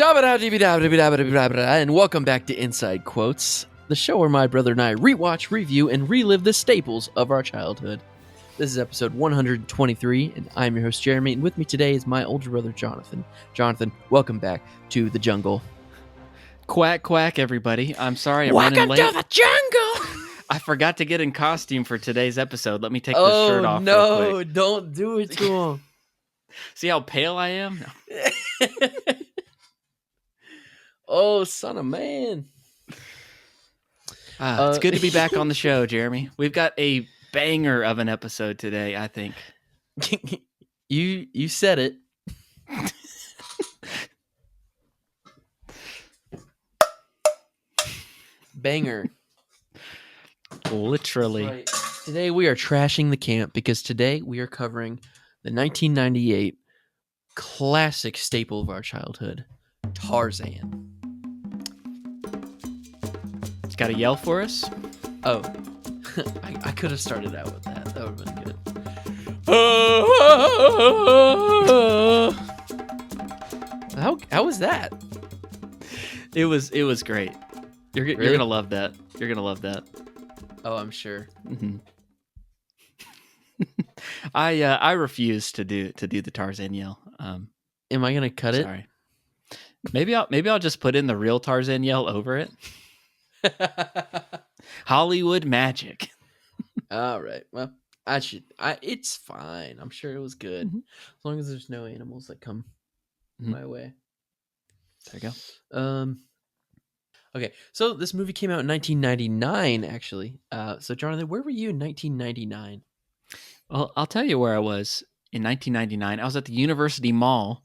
And welcome back to Inside Quotes, the show where my brother and I rewatch, review, and relive the staples of our childhood. This is episode 123, and I'm your host, Jeremy, and with me today is my older brother, Jonathan. Jonathan, welcome back to the jungle. Quack, quack, everybody. I'm sorry I'm running late. Welcome to the jungle! I forgot to get in costume for today's episode. Let me take this shirt off real quick. Don't do it to him. See how pale I am? No. Oh, son of man. It's good to be back on the show, Jeremy. We've got a banger of an episode today, I think. You said it. Banger. Literally. Right. Today we are trashing the camp because today we are covering the 1998 classic staple of our childhood, Tarzan. It's got a yell for us? Oh, I could have started out with that. That would have been good. How was that? It was great. You're Really? gonna love that. You're gonna love that. Oh, I'm sure. Mm-hmm. I refuse to do the Tarzan yell. Am I gonna cut Sorry. Maybe I'll just put in the real Tarzan yell over it. it? Hollywood magic. All right. Well, it's fine. I'm sure it was good. Mhm. As long as there's no animals that come my way. There you go. Okay. So this movie came out in 1999, actually. So Jonathan, where were you in 1999? Well, I'll tell you where I was in 1999. I was at the University Mall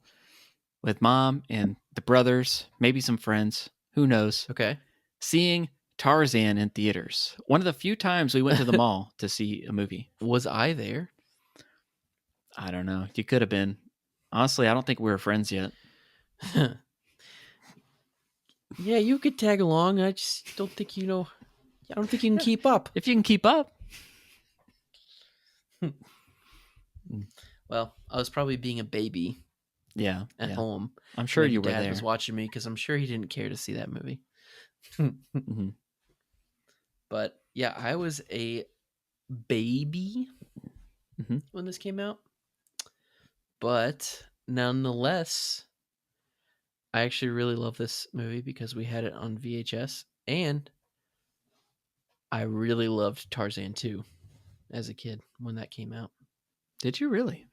with Mom and the brothers, maybe some friends. Who knows? Okay. Seeing Tarzan in theaters. One of the few times we went to the mall to see a movie. Was I there? I don't know. You could have been. Honestly, I don't think we were friends yet. Yeah, you could tag along. I just don't think you know. I don't think you can keep up. If you can keep up. Well, I was probably being a baby Yeah. at home. I'm sure when you were Dad there. was watching me because I'm sure he didn't care to see that movie. Mhm. But yeah, I was a baby Mhm. when this came out. But nonetheless, I actually really love this movie because we had it on VHS, and I really loved Tarzan 2 as a kid when that came out. Did you really?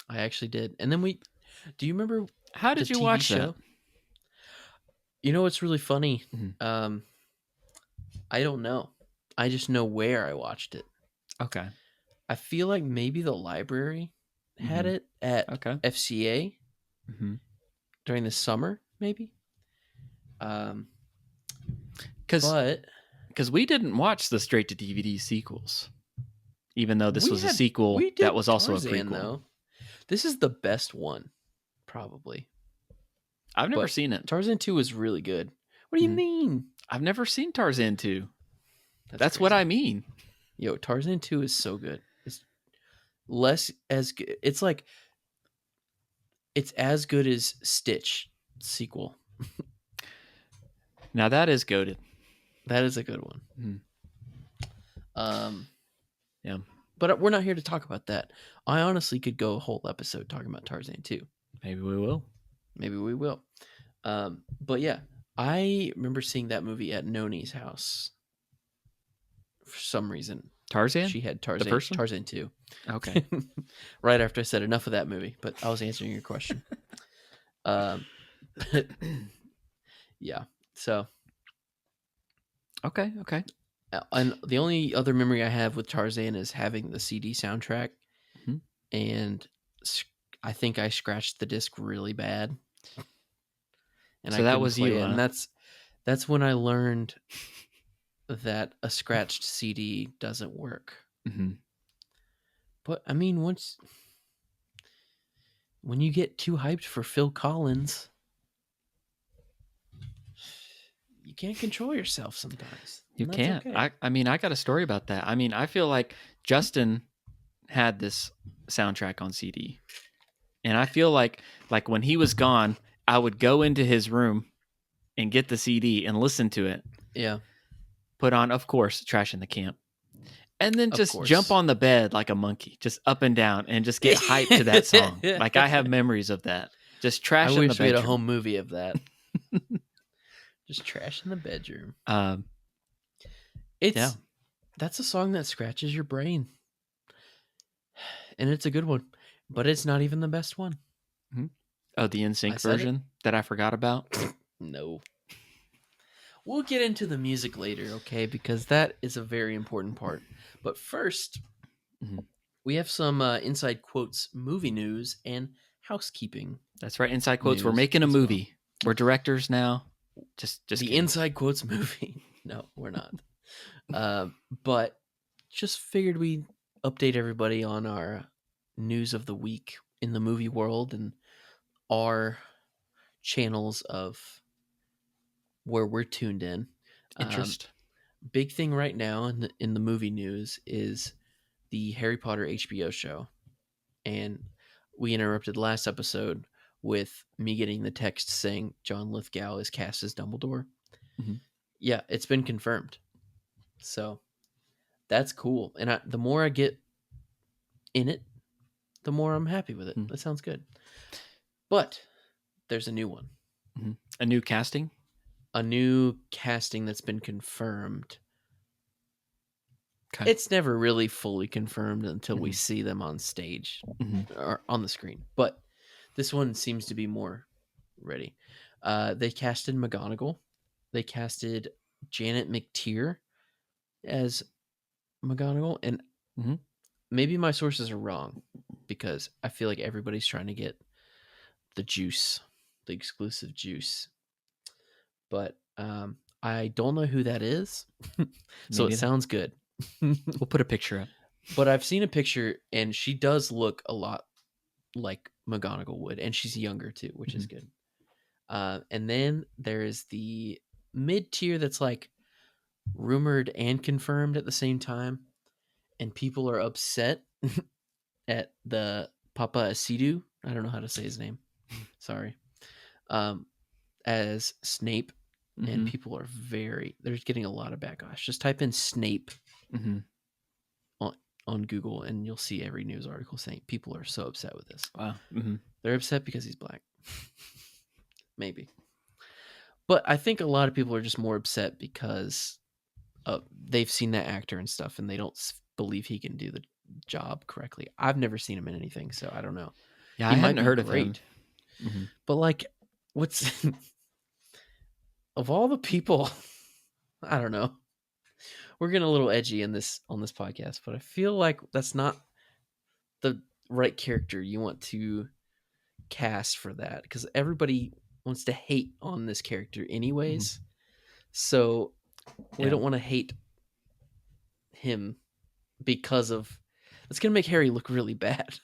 I actually did. And then do you remember How the did you TV watch show? that? You know what's really funny? Mhm. I don't know. I just know where I watched it. Okay. I feel like maybe the library had it at Okay. FCA Mm-hmm. during the summer, maybe. Because But we didn't watch the straight to DVD sequels, even though this we was a had- sequel we did that was also Tarzan, a prequel. though. This is the best one, probably. I've never But seen it. Tarzan 2 is really good. What do you Mhm. mean? I've never seen Tarzan 2. That's what I mean. Yo, Tarzan 2 is so good. It's less as good. It's like it's as good as Stitch sequel. Now that is goated. That is a good one. Mhm. Yeah. But we're not here to talk about that. I honestly could go a whole episode talking about Tarzan 2. Maybe we will. Maybe we will. But yeah, I remember seeing that movie at Noni's house. For some reason, Tarzan? she had Tarzan. first one? Tarzan 2. Okay. Right after I said enough of that movie, but I was answering your question. Yeah. So, Okay. and the only other memory I have with Tarzan is having the CD soundtrack, Mhm. and I think I scratched the disc really bad. And So I that couldn't was play you, it. huh? And that's when I learned that a scratched CD doesn't work. Mm-hmm. But I mean, when you get too hyped for Phil Collins, you can't control yourself sometimes. You And that's can't. okay. I mean, I got a story about that. I mean, I feel like Justin had this soundtrack on CD, and I feel like when he was gone, I would go into his room and get the CD and listen to it. Yeah, Put on, of course, Trash in the Camp. And then of just jump course. on the bed like a monkey, just up and down, and just get hyped to that song. Like I have memories of that. Just I Trash in the wish we had a bedroom. home movie of that. Just Trash in the Bedroom. Yeah. That's a song that scratches your brain. And it's a good one. But it's not even the best one. Oh, the I NSYNC said it. version that I forgot about? No. We'll get into the music later, okay? Because that is a very important part. But first, we have some inside quotes, movie news, and housekeeping. That's right. Inside quotes. We're News making a as well. movie. We're directors now. Just The kidding. inside quotes movie. No, we're not. But just figured we'd update everybody on our news of the week in the movie world and our channels of where we're tuned in. Interest. Big thing right now in the movie news is the Harry Potter HBO show. And we interrupted last episode with me getting the text saying John Lithgow is cast as Dumbledore. Yeah, it's been confirmed. So that's cool. And the more I get in it, the more I'm happy with it. That sounds good. But there's a new one. A new casting? A new casting that's been confirmed. Okay. It's never really fully confirmed until we see them on stage or on the screen. But this one seems to be more ready. They casted McGonagall. They casted Janet McTeer as McGonagall. And maybe my sources are wrong because I feel like everybody's trying to get the juice, the exclusive juice. But I don't know who that is. So it sounds good. We'll put a picture up. But I've seen a picture and she does look a lot like McGonagall would. And she's younger too, which is good. And then there is the mid tier that's like rumored and confirmed at the same time. And people are upset at the Papa Asidu. I don't know how to say his name. Sorry. As Snape. And people are they're getting a lot of backlash. Just type in Snape on Google and you'll see every news article saying people are so upset with this. Wow. They're upset because he's black. Maybe. But I think a lot of people are just more upset because they've seen that actor and stuff and they don't believe he can do the job correctly. I've never seen him in anything, so I don't know. Yeah, I hadn't heard of him. But like, what's... of all the people, I don't know. We're getting a little edgy on this podcast, but I feel like that's not the right character you want to cast for that because everybody wants to hate on this character anyways. So we don't want to hate him because of it's going to make Harry look really bad.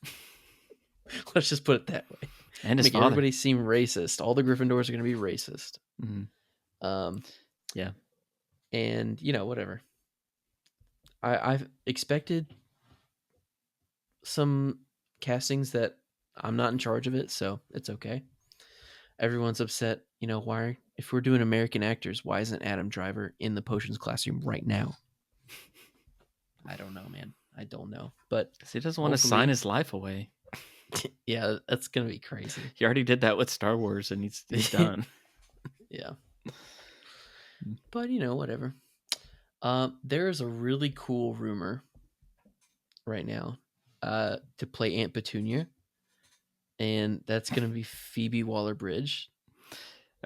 Let's just put it that way. And his make father. Everybody seem racist. All the Gryffindors are going to be racist. Yeah. And, whatever. I've expected some castings that I'm not in charge of it, so it's okay. Everyone's upset. Why? If we're doing American actors, why isn't Adam Driver in the potions classroom right now? I don't know, man. I don't know. But he doesn't want to sign his life away. Yeah, that's going to be crazy. He already did that with Star Wars and he's done. Yeah. But, whatever. There is a really cool rumor right now to play Aunt Petunia. And that's going to be Phoebe Waller-Bridge.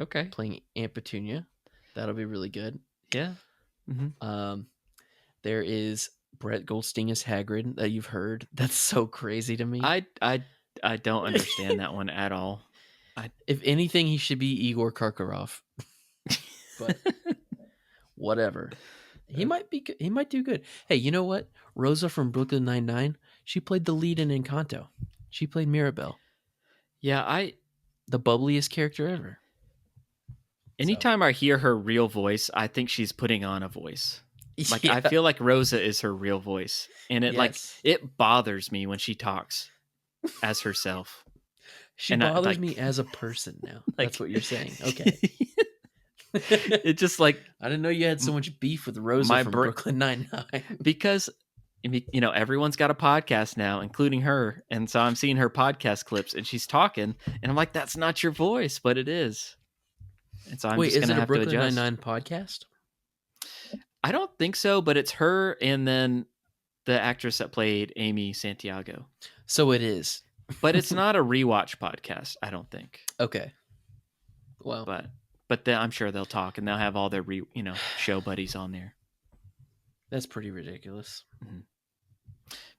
Okay. Playing Aunt Petunia. That'll be really good. Yeah. There is Brett Goldstein as Hagrid that you've heard. That's so crazy to me. I don't understand that one at all. If anything, he should be Igor Karkaroff. But whatever. He might do good. Hey, you know what? Rosa from Brooklyn Nine-Nine, she played the lead in Encanto. She played Mirabelle. Yeah, the bubbliest character ever. Anytime I hear her real voice, I think she's putting on a voice. Like Yeah. I feel like Rosa is her real voice, and it Yes. it bothers me when she talks as herself. She And I bothers like me as a person now. That's like what you're saying. Okay. it just like I didn't know you had so much beef with Rosa my from Brooklyn Nine-Nine. because everyone's got a podcast now, including her, and so I'm seeing her podcast clips, and she's talking, and I'm like, that's not your voice, but it is, and so I'm Wait, just is gonna it a have to Brooklyn adjust. Nine-Nine podcast? I don't think so, but it's her and then the actress that played Amy Santiago. So it is. But it's not a rewatch podcast, I don't think. Okay. Well, but then I'm sure they'll talk and they'll have all their show buddies on there. that's pretty ridiculous. Mm-hmm.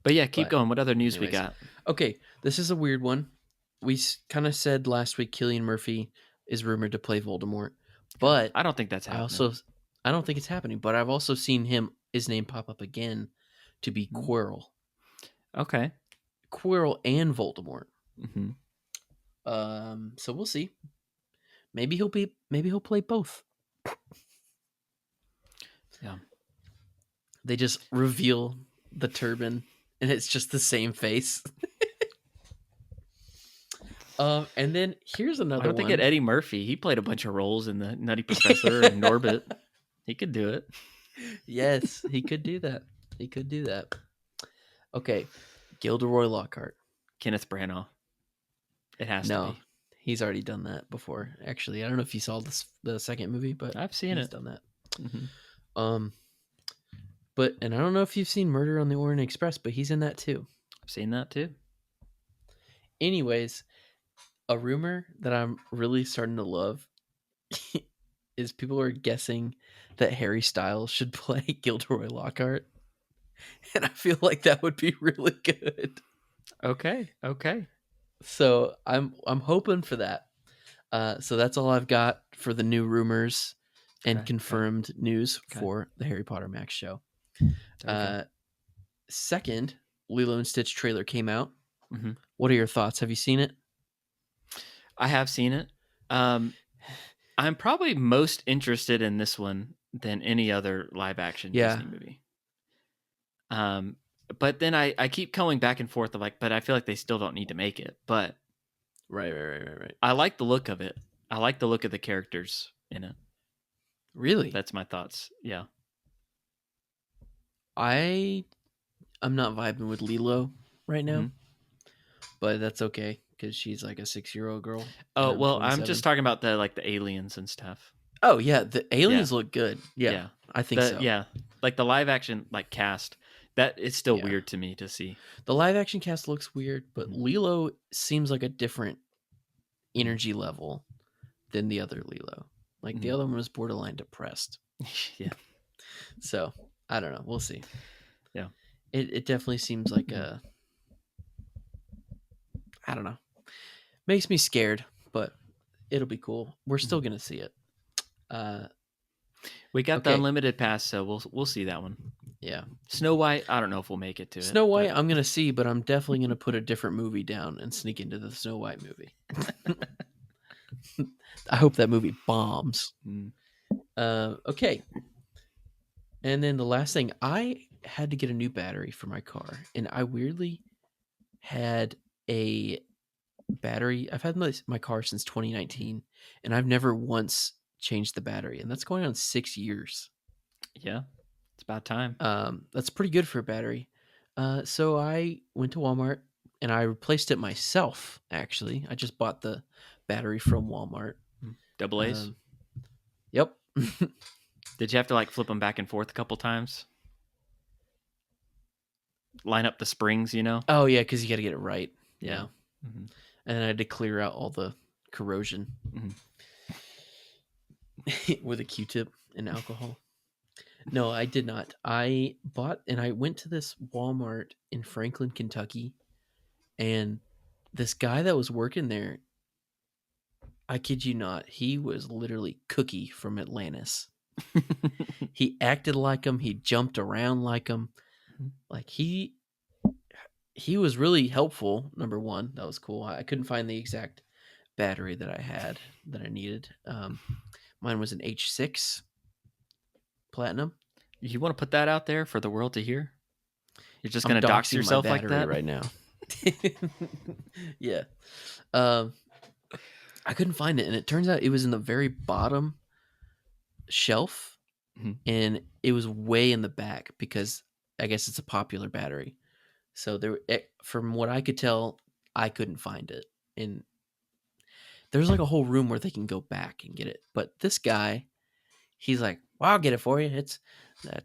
But yeah, keep going. What other news we got? Okay, this is a weird one. We kind of said last week Cillian Murphy is rumored to play Voldemort, but I don't think that's happening. I don't think it's happening. But I've also seen his name pop up again to be Quirrell. Okay, Quirrell and Voldemort. Mm-hmm. So we'll see. Maybe he'll play both. Yeah. They just reveal the turban, and it's just the same face. And then here's another one. I don't think Eddie Murphy. He played a bunch of roles in the Nutty Professor and Norbit. He could do it. Yes, he could do that. He could do that. Okay, Gilderoy Lockhart. Kenneth Branagh. It has to be. He's already done that before. Actually, I don't know if you saw the second movie, but I've seen he's it. done that. Mm-hmm. And I don't know if you've seen Murder on the Orient Express, but he's in that too. I've seen that too. Anyways, a rumor that I'm really starting to love is people are guessing that Harry Styles should play Gilderoy Lockhart. And I feel like that would be really good. Okay. So I'm hoping for that. So that's all I've got for the new rumors and confirmed news for the Harry Potter Max show. Second, Lilo and Stitch trailer came out. Mm-hmm. What are your thoughts? Have you seen it? I have seen it. I'm probably most interested in this one than any other live action Disney movie. But then I keep going back and forth of but I feel like they still don't need to make it. But right. I like the look of it. I like the look of the characters in it. Really? That's my thoughts. Yeah. I'm not vibing with Lilo right now, but that's okay because she's like a 6-year-old girl. Oh well, I'm just talking about the aliens and stuff. Oh yeah, the aliens look good. Yeah, I think so. Yeah, like the live action cast. That it's still weird to me to see. The live action cast looks weird, but Lilo seems like a different energy level than the other Lilo. Like the other one was borderline depressed. Yeah. So I don't know. We'll see. Yeah. It definitely seems like I don't know. Makes me scared, but it'll be cool. We're still gonna see it. We got the unlimited pass, so we'll see that one. Yeah. Snow White, I don't know if we'll make it to Snow White, I'm gonna see, but I'm definitely gonna put a different movie down and sneak into the Snow White movie. I hope that movie bombs. Okay. And then the last thing, I had to get a new battery for my car, and I weirdly had a battery. I've had my car since 2019, and I've never once changed the battery, and that's going on 6 years. Yeah, it's about time. That's pretty good for a battery. So I went to Walmart and I replaced it myself. Actually, I just bought the battery from Walmart. Double A's. Yep. Did you have to flip them back and forth a couple times? Line up the springs, Oh yeah, because you got to get it right. Yeah. Mm-hmm. And I had to clear out all the corrosion with a Q-tip and alcohol. No, I did not. I went to this Walmart in Franklin, Kentucky, and this guy that was working there, I kid you not, he was literally Cookie from Atlantis. He acted like him. He jumped around like him. Like he was really helpful. Number one, that was cool. I couldn't find the exact battery that I had that I needed. Mine was an H6 Platinum. You want to put that out there for the world to hear? You're just going to dox yourself like that right now. Yeah. Um, I couldn't find it, and it turns out it was in the very bottom shelf, Mhm. and it was way in the back because I guess it's a popular battery. So from what I could tell, I couldn't find it, and there's like a whole room where they can go back and get it. But this guy, he's like, "Well, I'll get it for you. That's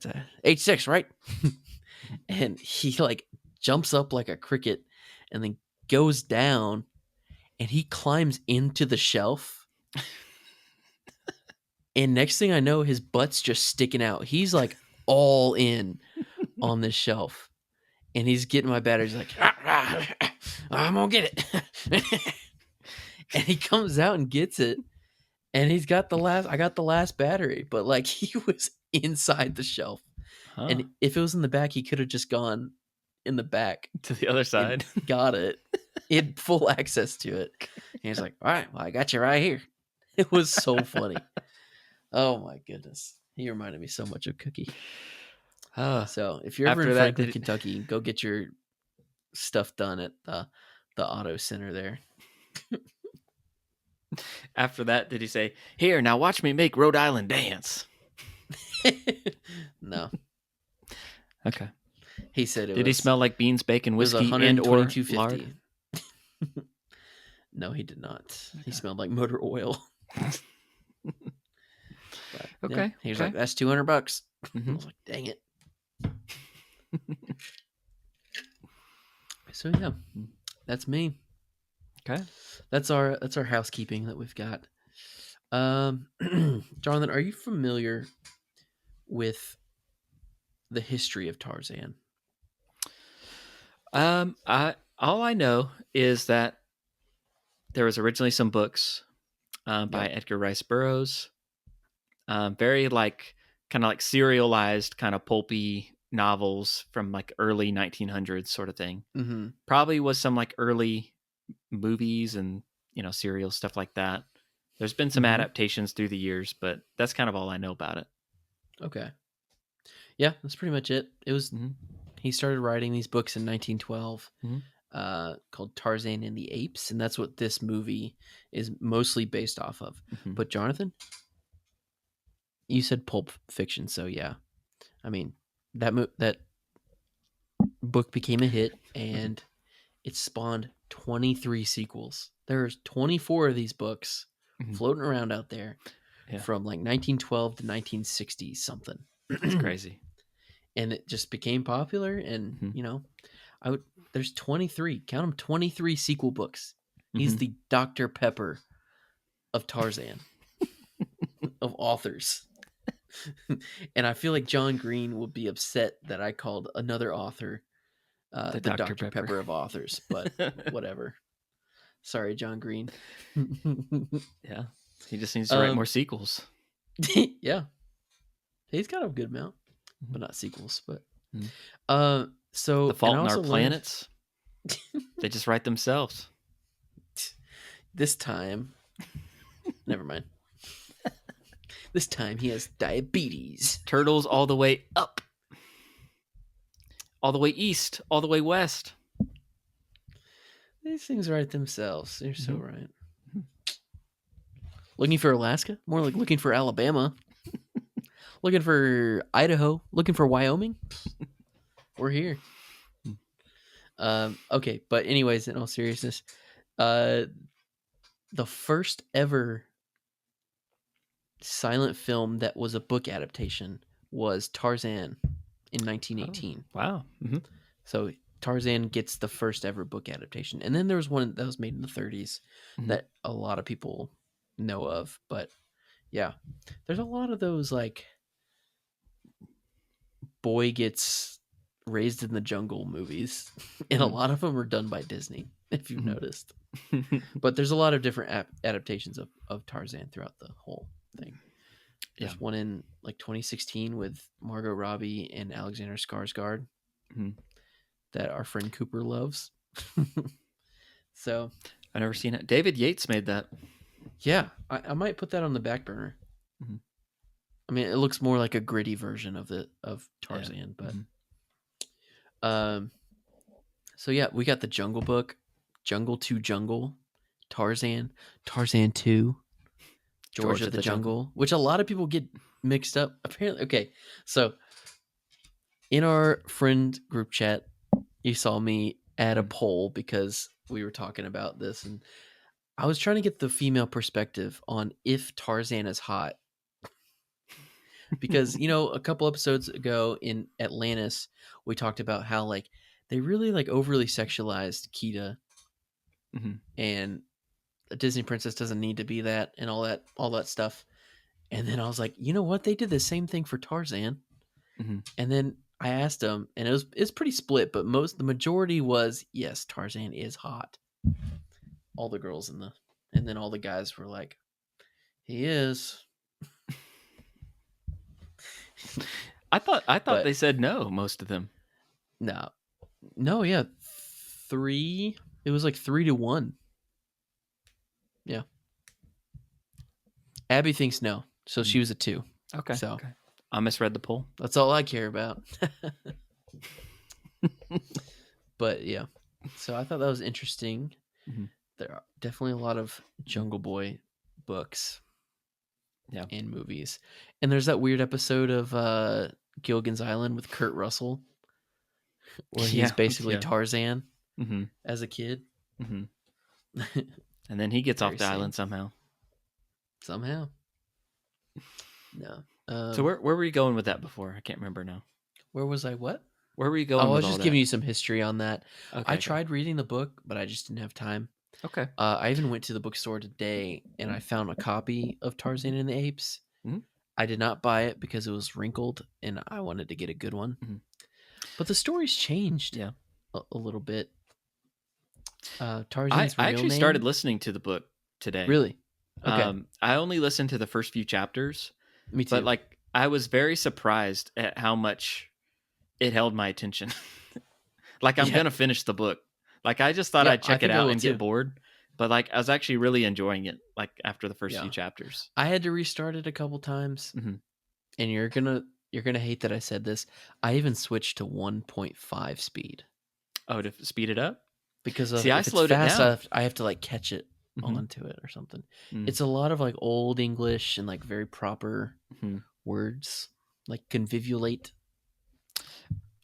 a H6, right?" And he like jumps up like a cricket, and then goes down, and he climbs into the shelf. And next thing I know, his butt's just sticking out. He's like all in on this shelf, and he's getting my battery. He's like, I'm gonna get it. And he comes out and gets it, and he's got the last. I got the last battery, but like he was inside the shelf, Huh. and if it was in the back, he could have just gone in the back To the other and side. got it. He had full access to it. And he's like, "All right, well, I got you right here." It was so funny. Oh my goodness, he reminded me so much of Cookie. So if you're ever in After that, Franklin, Kentucky, go get your stuff done at the auto center there. after that, did he say, "Here, now watch me make Rhode Island dance"? No, Okay. he said Did he smell like beans, bacon, it was whiskey, and or lard? 122.50. No, he did not. He smelled like motor oil. But, Okay. yeah, he was like, "That's $200." I Mhm. was like, "Dang it." So yeah, that's me. Okay. That's our housekeeping that we've got. Jonathan, are you familiar with the history of Tarzan? I all I know is that there was originally some books by Yep. Edgar Rice Burroughs. Very like kind of like serialized, kind of pulpy novels from like early 1900s sort of thing. Mm-hmm. Probably was some like early movies and serial stuff like that. There's been some Mm-hmm. adaptations through the years, but that's kind of all I know about it. Okay. Yeah, that's pretty much it. It was Mm-hmm. He started writing these books in 1912, Mm-hmm. called Tarzan and the Apes, and that's what this movie is mostly based off of. Mm-hmm. But Jonathan, you said Pulp Fiction, so yeah. I mean, that book became a hit, and it spawned 23 sequels. There's 24 of these books Mm-hmm. floating around out there Yeah. from like 1912 to 1960 something. It's crazy. And it just became popular, and Mm-hmm. there's 23, count them, 23 sequel books. He's Mm-hmm. the Dr. Pepper of Tarzan, of authors. And I feel like John Green would be upset that I called another author the Dr. Pepper of authors, but whatever. Sorry, John Green. Yeah. He just needs to write more sequels. Yeah. He's got a good amount, but not sequels. But Mm-hmm. so The Fault and I in Our also Planets. They just write themselves. This time, never mind. This time he has diabetes. Turtles all the way up, all the way east, all the way west. These things write themselves. You're so Mm-hmm. right. Looking for Alaska? More like looking for Alabama. Looking for Idaho? Looking for Wyoming? We're here. Okay, but anyways, in all seriousness, the first ever silent film that was a book adaptation was Tarzan in 1918. Oh, wow. Mm-hmm. So Tarzan gets the first ever book adaptation. And then there was one that was made in the 30s that a lot of people know of. But yeah, there's a lot of those like boy gets raised in the jungle movies. And a lot of them are done by Disney, if you've noticed. But there's a lot of different adaptations of Tarzan throughout the whole thing. There's one in like 2016 with Margot Robbie and Alexander Skarsgård that our friend Cooper loves. So I've never seen it. David Yates made that. Yeah, I might put that on the back burner. Mm-hmm. I mean, it looks more like a gritty version of Tarzan, but So yeah, we got the Jungle Book, Jungle to Jungle, Tarzan, Tarzan 2, George of the Jungle, which a lot of people get mixed up. Apparently, okay. So in our friend group chat, you saw me add a poll because we were talking about this, and I was trying to get the female perspective on if Tarzan is hot. Because, a couple episodes ago in Atlantis, we talked about how like they really like overly sexualized Cheetah, and a Disney princess doesn't need to be that, and all that stuff. And then I was like, you know what? They did the same thing for Tarzan. And then I asked them, and it's pretty split, but the majority was yes, Tarzan is hot. All the girls and then all the guys were like, he is. I thought they said no, most of them. No, yeah, 3. It was like 3-1. Yeah, Abby thinks no, so she was a 2. Okay, so okay. I misread the poll. That's all I care about. But yeah, so I thought that was interesting. There are definitely a lot of Jungle Boy books, and movies, and there's that weird episode of Gilligan's Island with Kurt Russell, where he's basically Tarzan as a kid, and then he gets off the island somehow. No. So where were you going with that before? I can't remember now. Where was I? What? Where were you going? I was with just giving you some history on that. Okay, I tried reading the book, but I just didn't have time. Okay. I even went to the bookstore today, and I found a copy of Tarzan and the Apes. I did not buy it because it was wrinkled, and I wanted to get a good one. But the story's changed a little bit. Tarzan's I real actually name? started listening to the book today. Really? Okay. I only listened to the first few chapters. Me too. But like, I was very surprised at how much it held my attention. Like, I'm gonna finish the book. Like, I just thought I'd check it out and get bored. But like, I was actually really enjoying it. Like after the first few chapters, I had to restart it a couple times, and you're gonna hate that I said this. I even switched to 1.5 speed. Oh, to speed it up? Because I slowed it down. I have to like catch it onto it or something. It's a lot of like old English and like very proper words, like convivulate.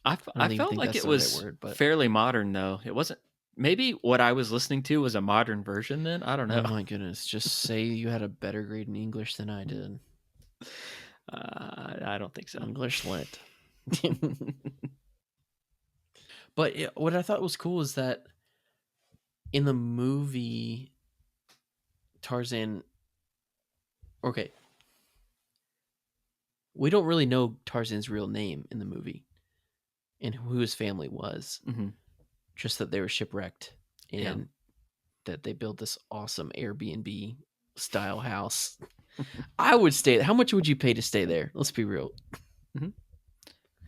I felt like it was fairly modern, though. It wasn't. Maybe what I was listening to was a modern version then? I don't know. Oh my goodness. Just say you had a better grade in English than I did. I don't think so. English lit. But what I thought was cool is that in the movie Tarzan... Okay. We don't really know Tarzan's real name in the movie and who his family was. Just that they were shipwrecked and that they built this awesome Airbnb style house. I would stay. How much would you pay to stay there? Let's be real.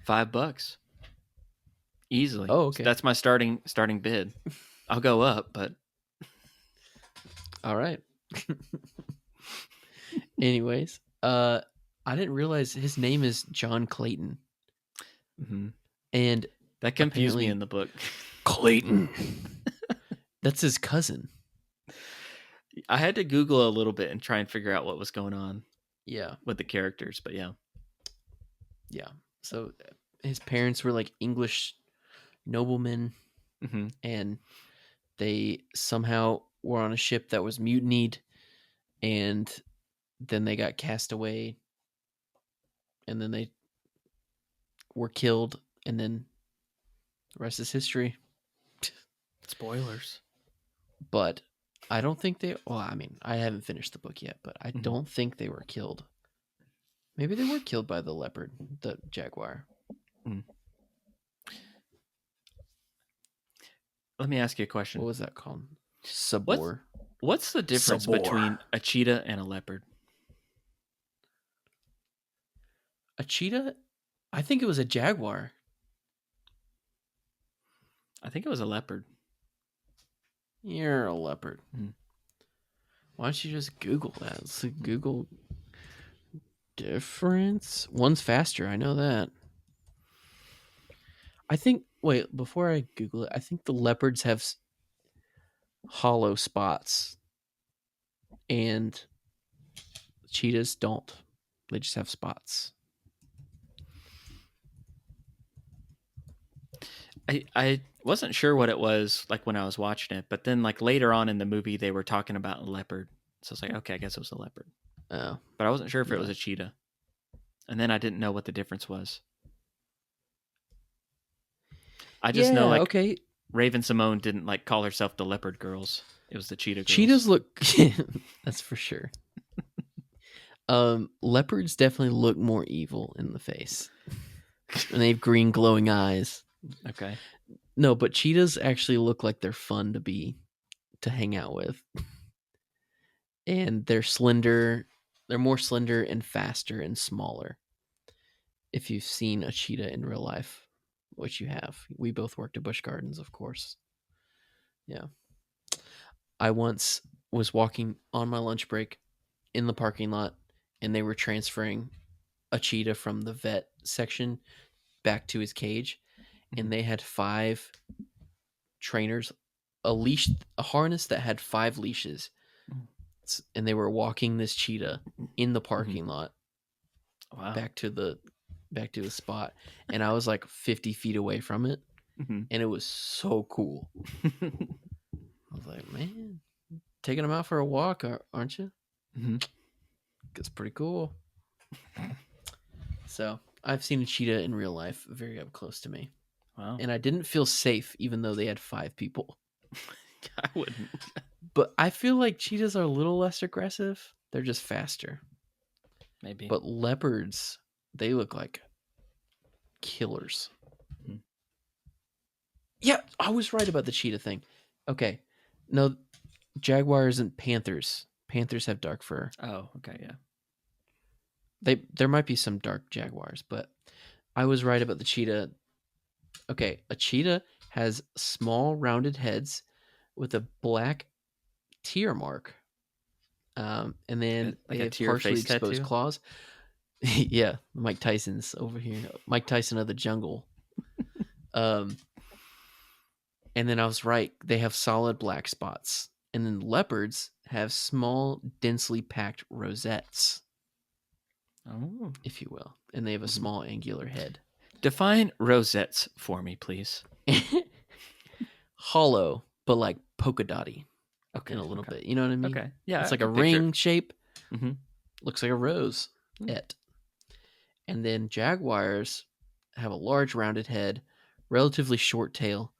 $5 easily. Oh, okay. So that's my starting bid. I'll go up, but all right. Anyways, I didn't realize his name is John Clayton, and that confused me in the book. Clayton. That's his cousin. I had to Google a little bit and try and figure out what was going on. Yeah. With the characters, but yeah. So his parents were like English noblemen, and they somehow were on a ship that was mutinied, and then they got cast away, and then they were killed, and then the rest is history. Spoilers. But I don't think they... Well, I mean, I haven't finished the book yet, but I don't think they were killed. Maybe they were killed by the leopard, the jaguar. Let me ask you a question. What was that called? Sabor. What's the difference between a cheetah and a leopard? A cheetah? I think it was a jaguar. I think it was a leopard. You're a leopard. Why don't you just Google that? Let's Google difference. One's faster. I know that. I think Wait, before I Google it, I think the leopards have hollow spots, and cheetahs don't. They just have spots. I wasn't sure what it was like when I was watching it, but then like later on in the movie they were talking about a leopard, so I was like, okay, I guess it was a leopard. Oh, but I wasn't sure if it yeah. was a cheetah, and then I didn't know what the difference was. I just know like okay. Raven Simone didn't like call herself the Leopard Girls. It was the Cheetah Girls. Cheetahs look. That's for sure. Leopards definitely look more evil in the face, and they have green glowing eyes. Okay. No, but cheetahs actually look like they're fun to hang out with, and they're slender. They're more slender and faster and smaller. If you've seen a cheetah in real life, which you have, we both worked at Busch Gardens, of course. Yeah. I once was walking on my lunch break in the parking lot, and they were transferring a cheetah from the vet section back to his cage, and they had 5 trainers, a harness that had 5 leashes, and they were walking this cheetah in the parking lot. Wow. back to the spot, and I was like 50 feet away from it, and it was so cool. I was like, man, taking them out for a walk, aren't you? It's pretty cool. So I've seen a cheetah in real life, very up close to me. Wow. And I didn't feel safe, even though they had 5 people. I wouldn't. But I feel like cheetahs are a little less aggressive. They're just faster. Maybe. But leopards, they look like killers. Yeah, I was right about the cheetah thing. Okay. No, jaguars and panthers. Panthers have dark fur. Oh, okay, yeah. There might be some dark jaguars, but I was right about the cheetah. Okay, a cheetah has small rounded heads with a black tear mark. And then Like they a have tear partially face exposed tattoo? claws. Yeah, Mike Tyson's over here. Mike Tyson of the jungle. And then I was right. They have solid black spots. And then leopards have small, densely packed rosettes, if you will. And they have a small, angular head. Define rosettes for me, please. Hollow, but like polka dotty. Okay. In a little bit. You know what I mean? Okay. Yeah. It's like a ring shape. Mm-hmm. Looks like a rose. And then jaguars have a large rounded head, relatively short tail,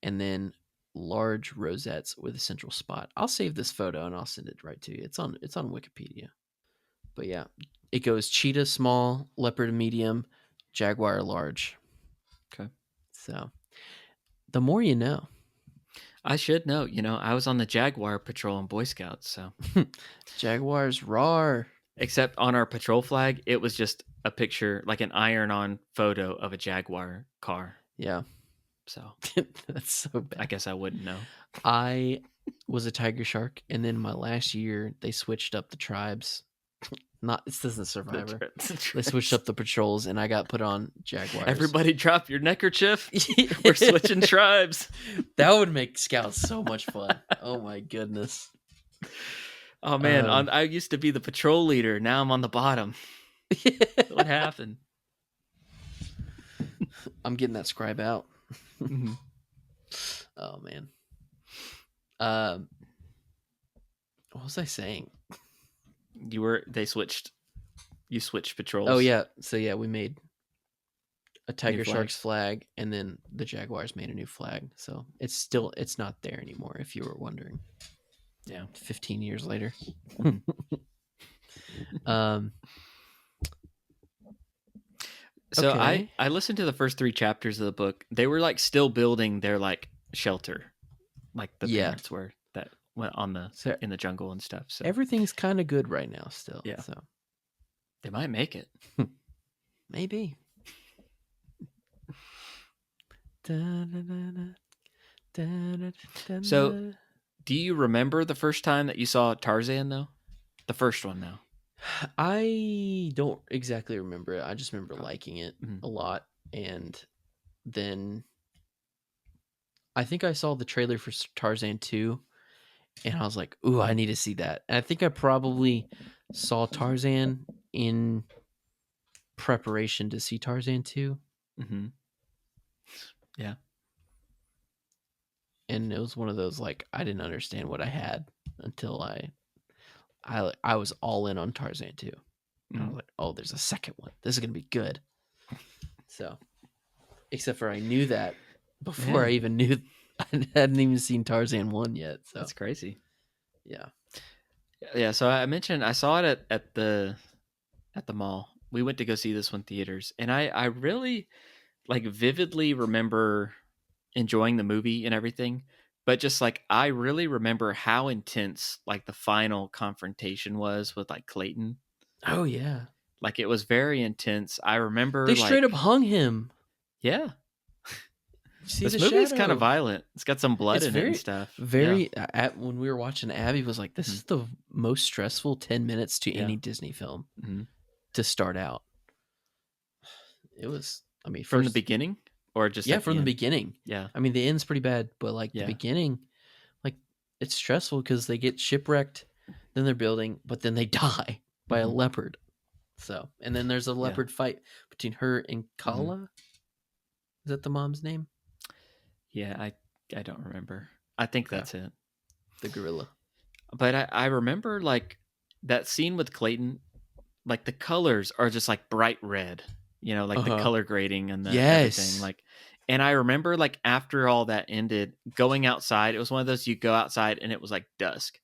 and then large rosettes with a central spot. I'll save this photo and I'll send it right to you. It's on Wikipedia. But yeah, it goes cheetah small, leopard medium, jaguar large. Okay. So the more you know. I should know. I was on the Jaguar patrol in Boy Scouts, so Jaguars roar. Except on our patrol flag, it was just a picture, like an iron-on photo of a Jaguar car. Yeah. So that's so bad. I guess I wouldn't know. I was a tiger shark, and then my last year they switched up the tribes. This isn't Survivor. They switched up the patrols, and I got put on Jaguars. Everybody drop your neckerchief. We're switching tribes. That would make Scouts so much fun. Oh my goodness. Oh man, I used to be the patrol leader. Now I'm on the bottom. What happened? I'm getting that scribe out. Mm-hmm. Oh man. What was I saying? You switched patrols. Oh yeah. So yeah, we made a Tiger Sharks flag, and then the Jaguars made a new flag. So it's not there anymore, if you were wondering. Yeah. 15 years later. So okay. I listened to the first 3 chapters of the book. They were like still building their like shelter, like the parents were that went on in the jungle and stuff. So everything's kind of good right now still. Yeah. So they might make it. Maybe. So, do you remember the first time that you saw Tarzan though? The first one now. I don't exactly remember it. I just remember liking it a lot, and then I think I saw the trailer for Tarzan 2, and I was like, "Ooh, I need to see that." And I think I probably saw Tarzan in preparation to see Tarzan 2. Mm-hmm. Yeah. And it was one of those, like, I didn't understand what I had until I was all in on Tarzan 2. And I was like, "Oh, there's a second one. This is going to be good." So, except for I knew that before I Man, even knew I hadn't even seen Tarzan 1 yet. So, that's crazy. yeah. Yeah, so I mentioned I saw it at the mall. We went to go see this one theaters, and I really like vividly remember enjoying the movie and everything, but just like I really remember how intense like the final confrontation was with like Clayton. Oh, yeah. Like it was very intense. I remember They straight up like hung him. yeah, See this the movie is kind of shadow. violent. It's got some blood It's in it and very, stuff. Yeah. very. When we were watching, Abby was like, "This Mhm. is the most stressful 10 minutes to Yeah. any Disney film Mhm. to start out." It was, I mean, From the first, beginning or just yeah, at the from the end? beginning. Yeah. I mean, the end's pretty bad, but like the Yeah. beginning, like it's stressful because they get shipwrecked, then they're building, but then they die by a Mhm. leopard. So, and then there's a Yeah. leopard fight between her and Mhm. Kala. Is that the mom's name? Yeah, I don't remember. I think Okay, that's it. the gorilla. But I remember like that scene with Clayton, like the colors are just like bright red, you know, like Uh the huh. color grading and the everything. Yes. Like, and I remember like after all that ended, going outside, it was one of those you go outside and it was like dusk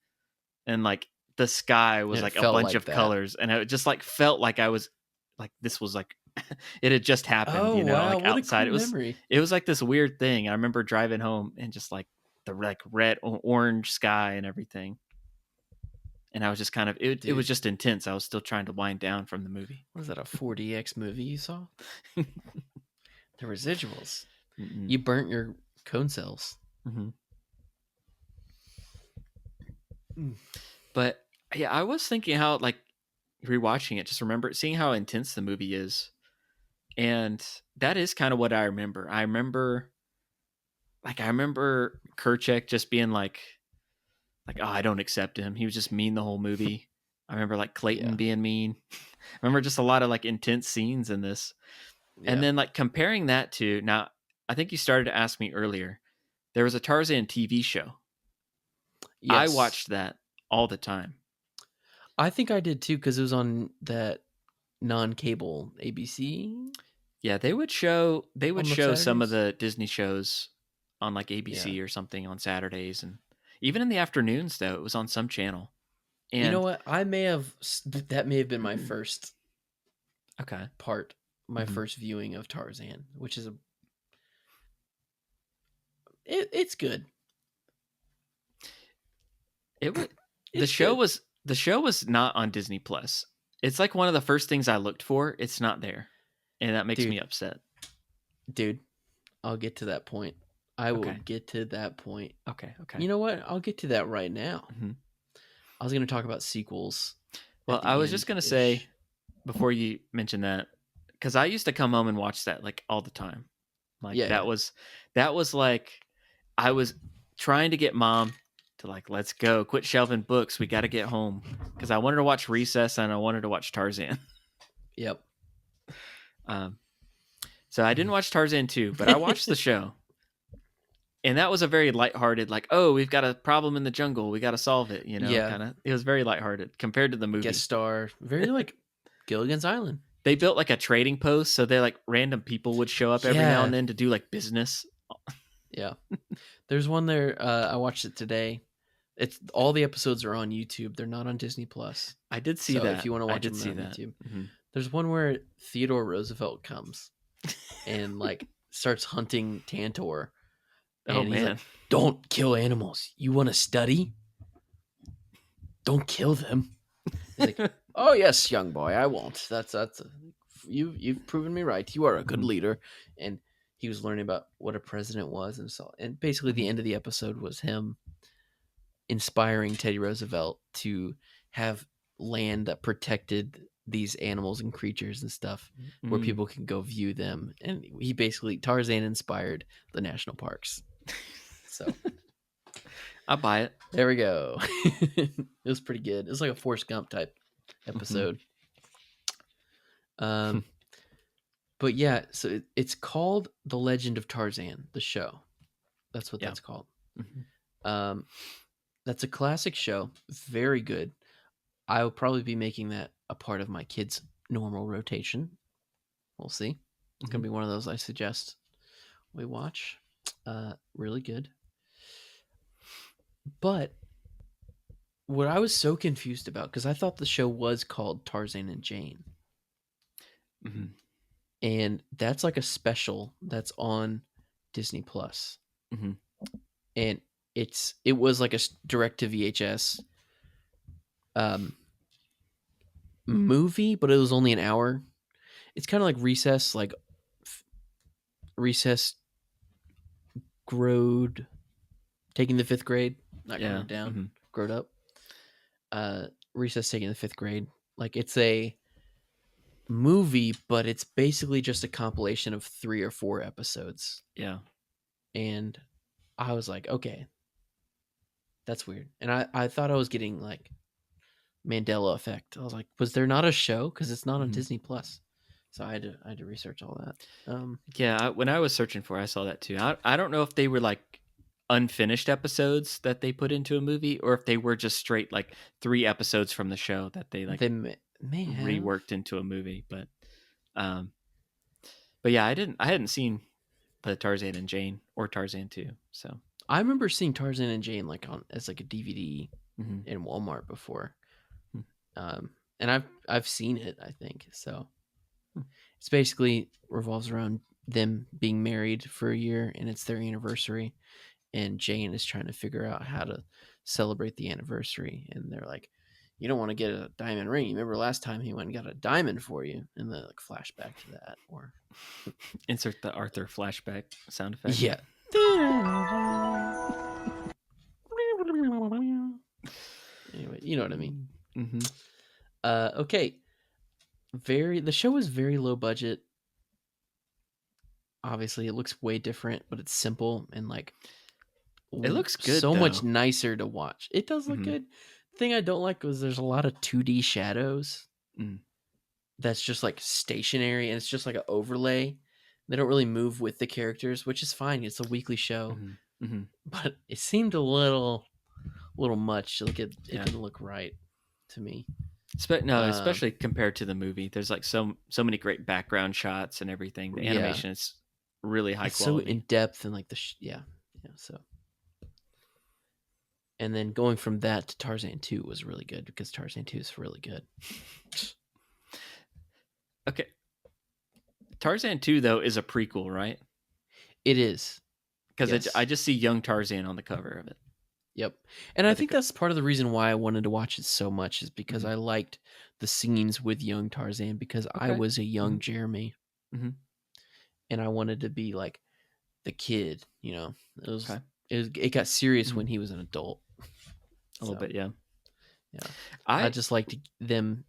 and like the sky was And it like a felt bunch like of that. colors and it just like felt like I was like this was like it had just happened, Oh you know, wow, like what a outside. cool memory, It was like this weird thing. I remember driving home and just like the like red orange sky and everything. And I was just kind of it was dude. just intense. I was still trying to wind down from the movie. Was that a 4DX movie you saw? The residuals. Mm-mm. You burnt your cone cells. Mhm. Mm. But yeah, I was thinking how like rewatching it, just remember seeing how intense the movie is. And that is kind of what I remember. I remember Kerchak just being oh, I don't accept him. He was just mean the whole movie. I remember like Clayton Yeah, being mean. I remember just a lot of like intense scenes in this. And yeah. then like comparing that to now, I think you started to ask me earlier. There was a Tarzan TV show. I Yes. watched that all the time. I think I did too because it was on that non-cable ABC Yeah, they would on the show some of Saturdays. the Disney shows on like Yeah. ABC or something on Saturdays and even in the afternoons though, it was on some channel. You know And what? I may have that may have been my first okay. part, my Mhm. first viewing of Tarzan, which is it's good. It was It's good, the show was not on Disney Plus. It's like one of the first things I looked for. It's not there. And that makes me dude. upset. Dude, I'll get to that point. I will Okay. get to that point. Okay. Okay. You know what? I'll get to that right now. Mhm. I was going to talk about sequels Well, at I the was just end going to say ish. before you mention that cuz I used to come home and watch that like all the time. Like Yeah, yeah. that was like I was trying to get mom to like let's go, quit shelving books. We got to get home cuz I wanted to watch Recess and I wanted to watch Tarzan. Yep. Um so I didn't watch Tarzan 2, but I watched the show. And that was a very lighthearted like, "Oh, we've got a problem in the jungle. We got to solve it," you know, Yeah. kind of. It was very lighthearted compared to the Guest movie. star. Very like Gilligan's Island. They built like a trading post so they like random people would show up every now and Yeah. then to do like business. Yeah. There's one there. I watched it today. It's all the episodes are on YouTube. They're not on Disney Plus. I did see So if that. you want to I watch did them, they're see on that. YouTube. Mhm. There's one where Theodore Roosevelt comes and like starts hunting Tantor, Oh and he's like, man. "Don't kill animals. You want to study? Don't kill them." He's like, "Oh yes, young boy, I won't. That's you've proven me right. You are a good Mhm. leader." And he was learning about what a president was, and basically the Mhm. end of the episode was him inspiring Teddy Roosevelt to have land that protected these animals and creatures and stuff where Mm. people can go view them. And he basically Tarzan inspired the national parks. So I'll buy it. there we go. It was pretty good. It was like a Forrest Gump type episode. But yeah, so it's called The Legend of Tarzan, the show. That's what that's called. That's a classic show. Very good. I will probably be making that a part of my kids' normal rotation. We'll see. It's going to be one of those I suggest we watch. Really good. But what I was so confused about, because I thought the show was called Tarzan and Jane. And that's like a special that's on Disney Plus. And it was like a direct to VHS movie, but it was only an hour. It's kind of like Recess, Recess growed, taking the 5th grade, not growed down, growed up. Recess taking the 5th grade. Like, it's a movie, but it's basically just a compilation of 3 or 4 episodes. Yeah. And I was like, okay, that's weird. And I thought I was getting like Mandela effect. I was like, was there not a show? Because it's not on Disney Plus. So I had to research all that. Yeah, when I was searching for it, I saw that too. I don't know if they were like unfinished episodes that they put into a movie, or if they were just straight like 3 episodes from the show that they like reworked into a movie. But yeah, I hadn't seen the Tarzan and Jane or Tarzan 2. So I remember seeing Tarzan and Jane like as like a DVD in Walmart before. And I've seen it, I think. So it's basically revolves around them being married for a year, and it's their anniversary, and Jane is trying to figure out how to celebrate the anniversary. And they're like, you don't want to get a diamond ring. You remember last time he went and got a diamond for you, and the like flashback to that, or insert the Arthur flashback sound effect. Yeah. Anyway, you know what I mean. Okay. The show is very low budget. Obviously, it looks way different, but it's simple and like it looks good. So much nicer to watch. It does look good. The thing I don't like was there's a lot of 2D shadows. That's just like stationary, and it's just like an overlay. They don't really move with the characters, which is fine. It's a weekly show, but it seemed a little much. Like it didn't look right to me. Especially compared to the movie. There's like so many great background shots and everything. The animation is really high quality, so in depth, and like so. And then going from that to Tarzan 2 was really good, because Tarzan 2 is really good. Okay. Tarzan 2, though, is a prequel, right? It is. Because I just see young Tarzan on the cover of it. Yep. And I think that's part of the reason why I wanted to watch it so much, is because I liked the scenes with young Tarzan, because I was a young Jeremy. And I wanted to be like the kid, you know. It got serious when he was an adult. A little bit, yeah. Yeah. I just liked them,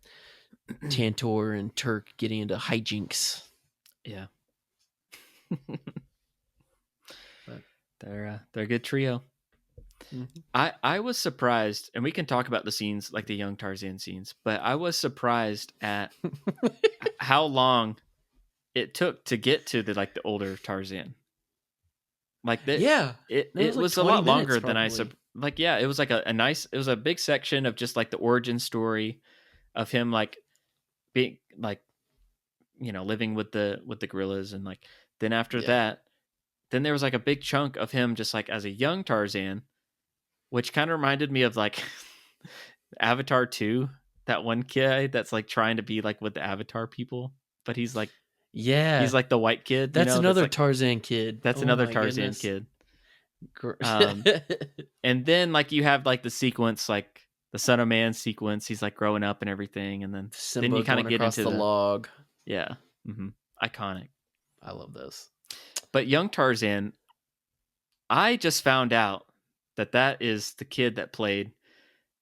Tantor and Turk, getting into hijinks. Yeah. But they're a good trio. I was surprised, and we can talk about the scenes, like the young Tarzan scenes, but I was surprised at how long it took to get to the older Tarzan. Like that, it was a lot longer than I like. Yeah, it was like a nice. It was a big section of just like the origin story of him, like being like, you know, living with the gorillas, and like then after that, then there was like a big chunk of him just like as a young Tarzan, which kind of reminded me of like Avatar 2. That one kid that's like trying to be like with the Avatar people, but he's like. Yeah, he's like the white kid. That's another like, Tarzan kid. That's another Tarzan kid. And then like you have like the sequence, like the Son of Man sequence. He's like growing up and everything, and then you kind of get into the log. Yeah, iconic. I love this. But young Tarzan, I just found out that is the kid that played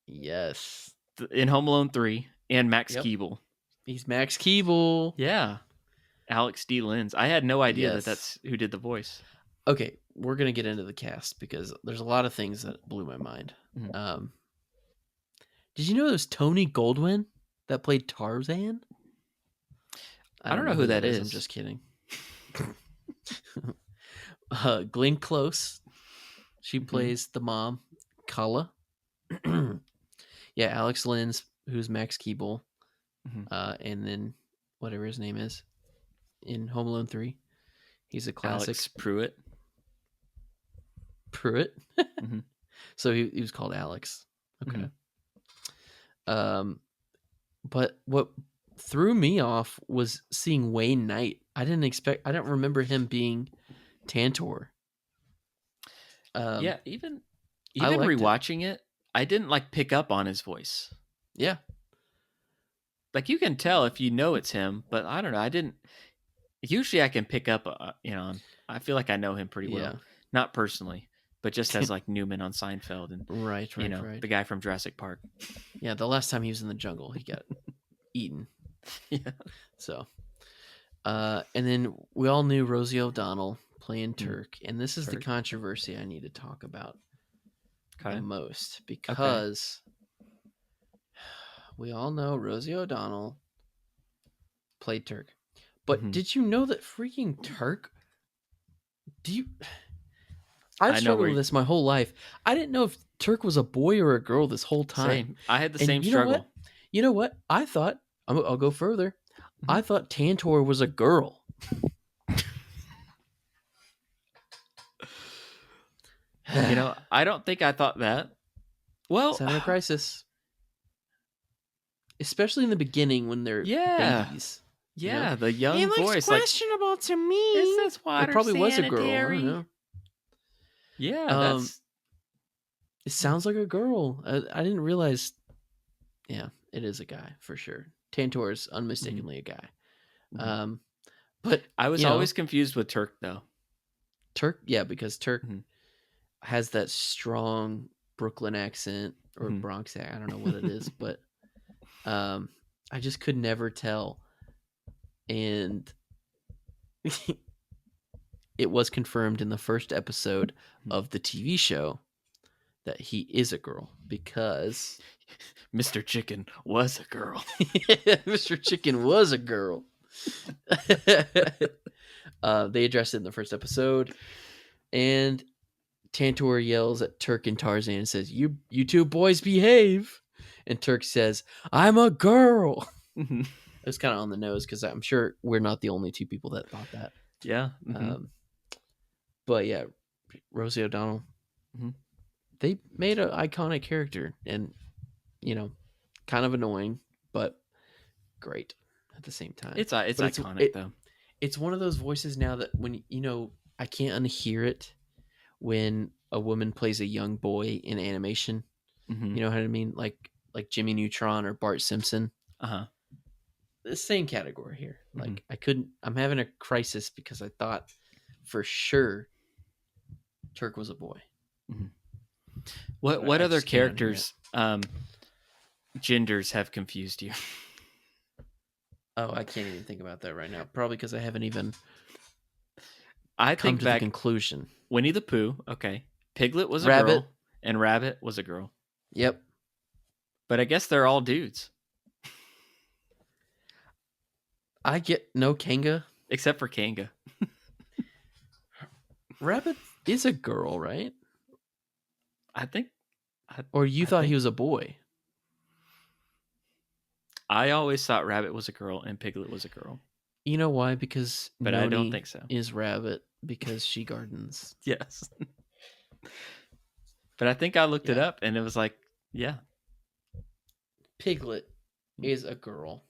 in Home Alone 3 and Max Keeble. He's Max Keeble. Yeah. Alex D. Linz. I had no idea that's who did the voice. Okay, we're gonna get into the cast because there's a lot of things that blew my mind. Mm-hmm. Did you know it was Tony Goldwyn that played Tarzan? I don't don't know know who who that that is. is. I'm just kidding. Glenn Close. She plays the mom, Kala. Yeah, Alex Linz, who's Max Keeble, and then whatever his name is in Home Alone 3. He's a classic. Alex Pruitt. Pruitt. So he was called Alex. Okay. But what threw me off was seeing Wayne Knight. I don't remember him being Tantor. Yeah, even rewatching it, I didn't like pick up on his voice. Yeah. Like you can tell if you know it's him, but I don't know. I didn't. Usually I can pick up, I feel like I know him pretty well. Not personally, but just as like Newman on Seinfeld and right. The guy from Jurassic Park. Yeah, the last time he was in the jungle, he got eaten. Yeah. So, and then we all knew Rosie O'Donnell playing Turk, and this is the controversy I need to talk about the most because we all know Rosie O'Donnell played Turk. But did you know that freaking Turk? I've struggled with this my whole life. I didn't know if Turk was a boy or a girl this whole time. Same. I had the same struggle. You know what? I thought, I'll go further. I thought Tantor was a girl. I don't think I thought that. Well, Center Crisis. Especially in the beginning when they're babies. Yeah, the young he voice. Looks questionable to me. Is this water It probably sanitary? was a girl. I don't know. Yeah, it sounds like a girl. I didn't realize. Yeah, it is a guy for sure. Tantor is unmistakably a guy. But I was always confused with Turk though. Turk, yeah, because Turk has that strong Brooklyn accent or Bronx accent. I don't know what it is, but I just could never tell. And it was confirmed in the first episode of the TV show that he is a girl because Mr. Chicken was a girl. Mr. Chicken was a girl. They addressed it in the first episode, and Tantor yells at Turk and Tarzan and says, "You two boys behave." And Turk says, "I'm a girl." It was kind of on the nose because I'm sure we're not the only two people that thought that. Yeah. But yeah, Rosie O'Donnell, they made an iconic character, and kind of annoying, but great at the same time. It's iconic though. It's one of those voices now that when I can't unhear it when a woman plays a young boy in animation. You know what I mean? Like Jimmy Neutron or Bart Simpson. The same category here. Like I'm having a crisis because I thought for sure Turk was a boy. What other characters genders have confused you? Oh, I can't even think about that right now. Probably because I haven't even come to the conclusion. Winnie the Pooh, okay. Piglet was a girl, and Rabbit was a girl. Yep. But I guess they're all dudes. I get no Kanga. Except for Kanga. Rabbit is a girl, right? I think. Or you thought he was a boy? I always thought Rabbit was a girl and Piglet was a girl. You know why? Because Noni I don't think so. Is Rabbit because she gardens. Yes. But I think I looked it up and it was like, yeah. Piglet is a girl.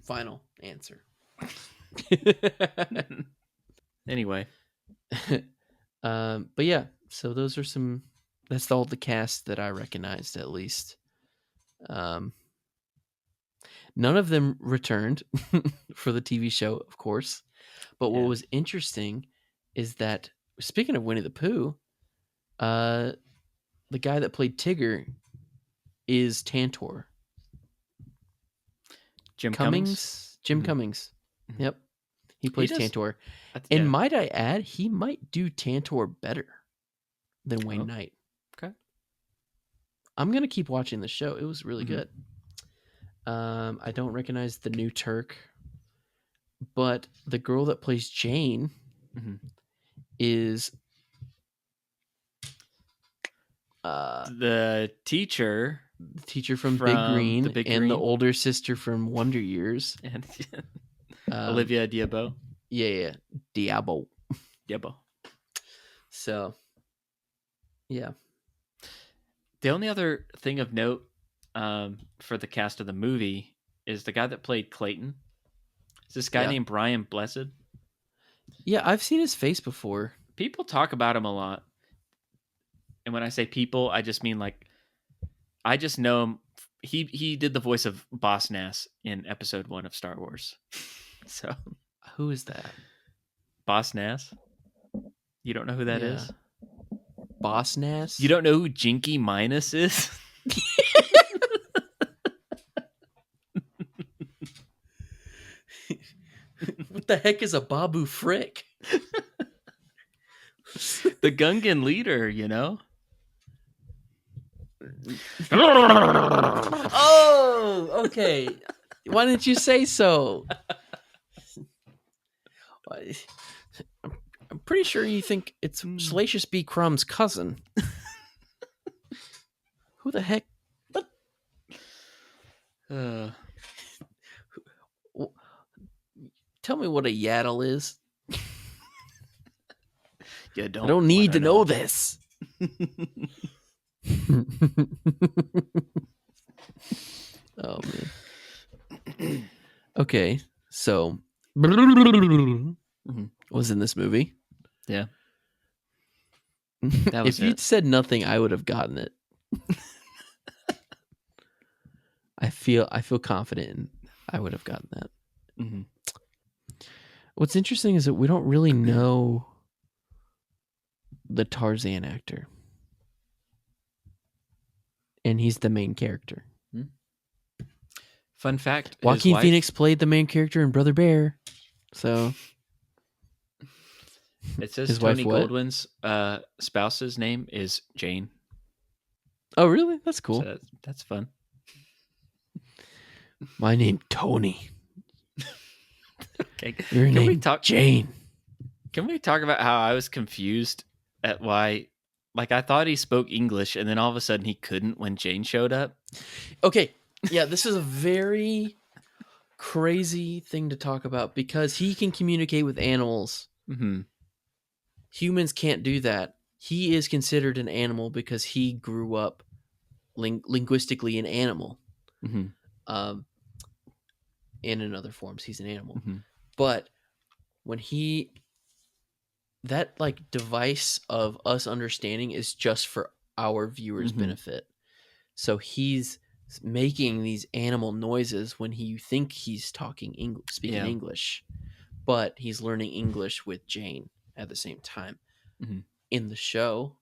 Final answer. Anyway. But yeah, so those are that's all the cast that I recognized at least. None of them returned for the TV show, of course. But what was interesting is that, speaking of Winnie the Pooh, the guy that played Tigger is Tantor. Jim Cummings? Jim Cummings. Yep. He plays Tantor. Yeah. Might I add, he might do Tantor better than Wayne Knight. Okay. I'm going to keep watching the show. It was really good. I don't recognize the new Turk, but the girl that plays Jane is the teacher from Big Green and the older sister from Wonder Years. And Olivia Diabo. Yeah. Diabo. So, yeah. The only other thing of note for the cast of the movie is the guy that played Clayton. Is this guy named Brian Blessed? Yeah, I've seen his face before. People talk about him a lot. And when I say people, I just mean like, I just know him. He did the voice of Boss Nass in episode 1 of Star Wars. So, who is that? Boss Nass? You don't know who that is? Boss Nass? You don't know who Jinky Minus is? What the heck is a Babu Frick? The Gungan leader, you know? Oh, okay. Why didn't you say so? I'm pretty sure you think it's Salacious B. Crumb's cousin. Who the heck? What? Tell me what a yaddle is. I don't need to know this. Oh, man. Okay, so was in this movie. Yeah. If you'd said nothing, I would have gotten it. I feel confident I would have gotten that. What's interesting is that we don't really know the Tarzan actor. And he's the main character. Fun fact. Joaquin Phoenix played the main character in Brother Bear. So it says Tony Goldwyn's spouse's name is Jane. Oh, really? That's cool. So that's fun. My name Tony. Okay. Your name Jane. Can we talk about how I was confused at why, like, I thought he spoke English and then all of a sudden he couldn't when Jane showed up? Okay. Yeah, this is a very crazy thing to talk about because he can communicate with animals. Humans can't do that. He is considered an animal because he grew up linguistically an animal. And in other forms, he's an animal. But when that like device of us understanding is just for our viewers' benefit. So he's making these animal noises when you think he's speaking English, but he's learning English with Jane at the same time. In the show,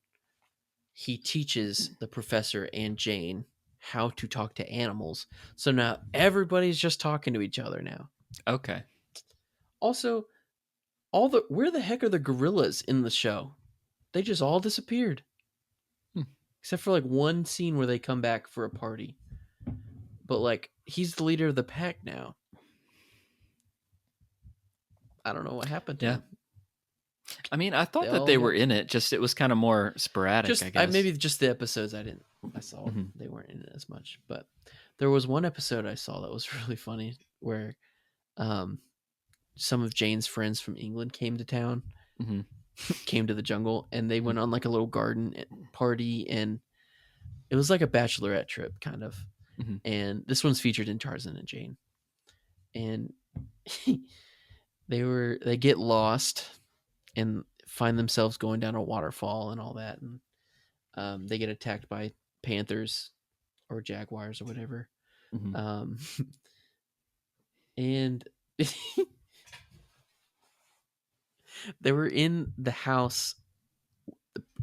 he teaches the professor and Jane how to talk to animals. So now everybody's just talking to each other now. Okay. Also, where the heck are the gorillas in the show? They just all disappeared. Except for like one scene where they come back for a party. But like he's the leader of the pack now. I don't know what happened to him. I mean, I thought that they were in it. Just it was kind of more sporadic. I guess maybe just the episodes I saw they weren't in it as much. But there was one episode I saw that was really funny where some of Jane's friends from England came to town, came to the jungle, and they went on like a little garden party, and it was like a bachelorette trip kind of. And this one's featured in Tarzan and Jane, and they get lost and find themselves going down a waterfall and all that, and they get attacked by panthers or jaguars or whatever. And they were in the house.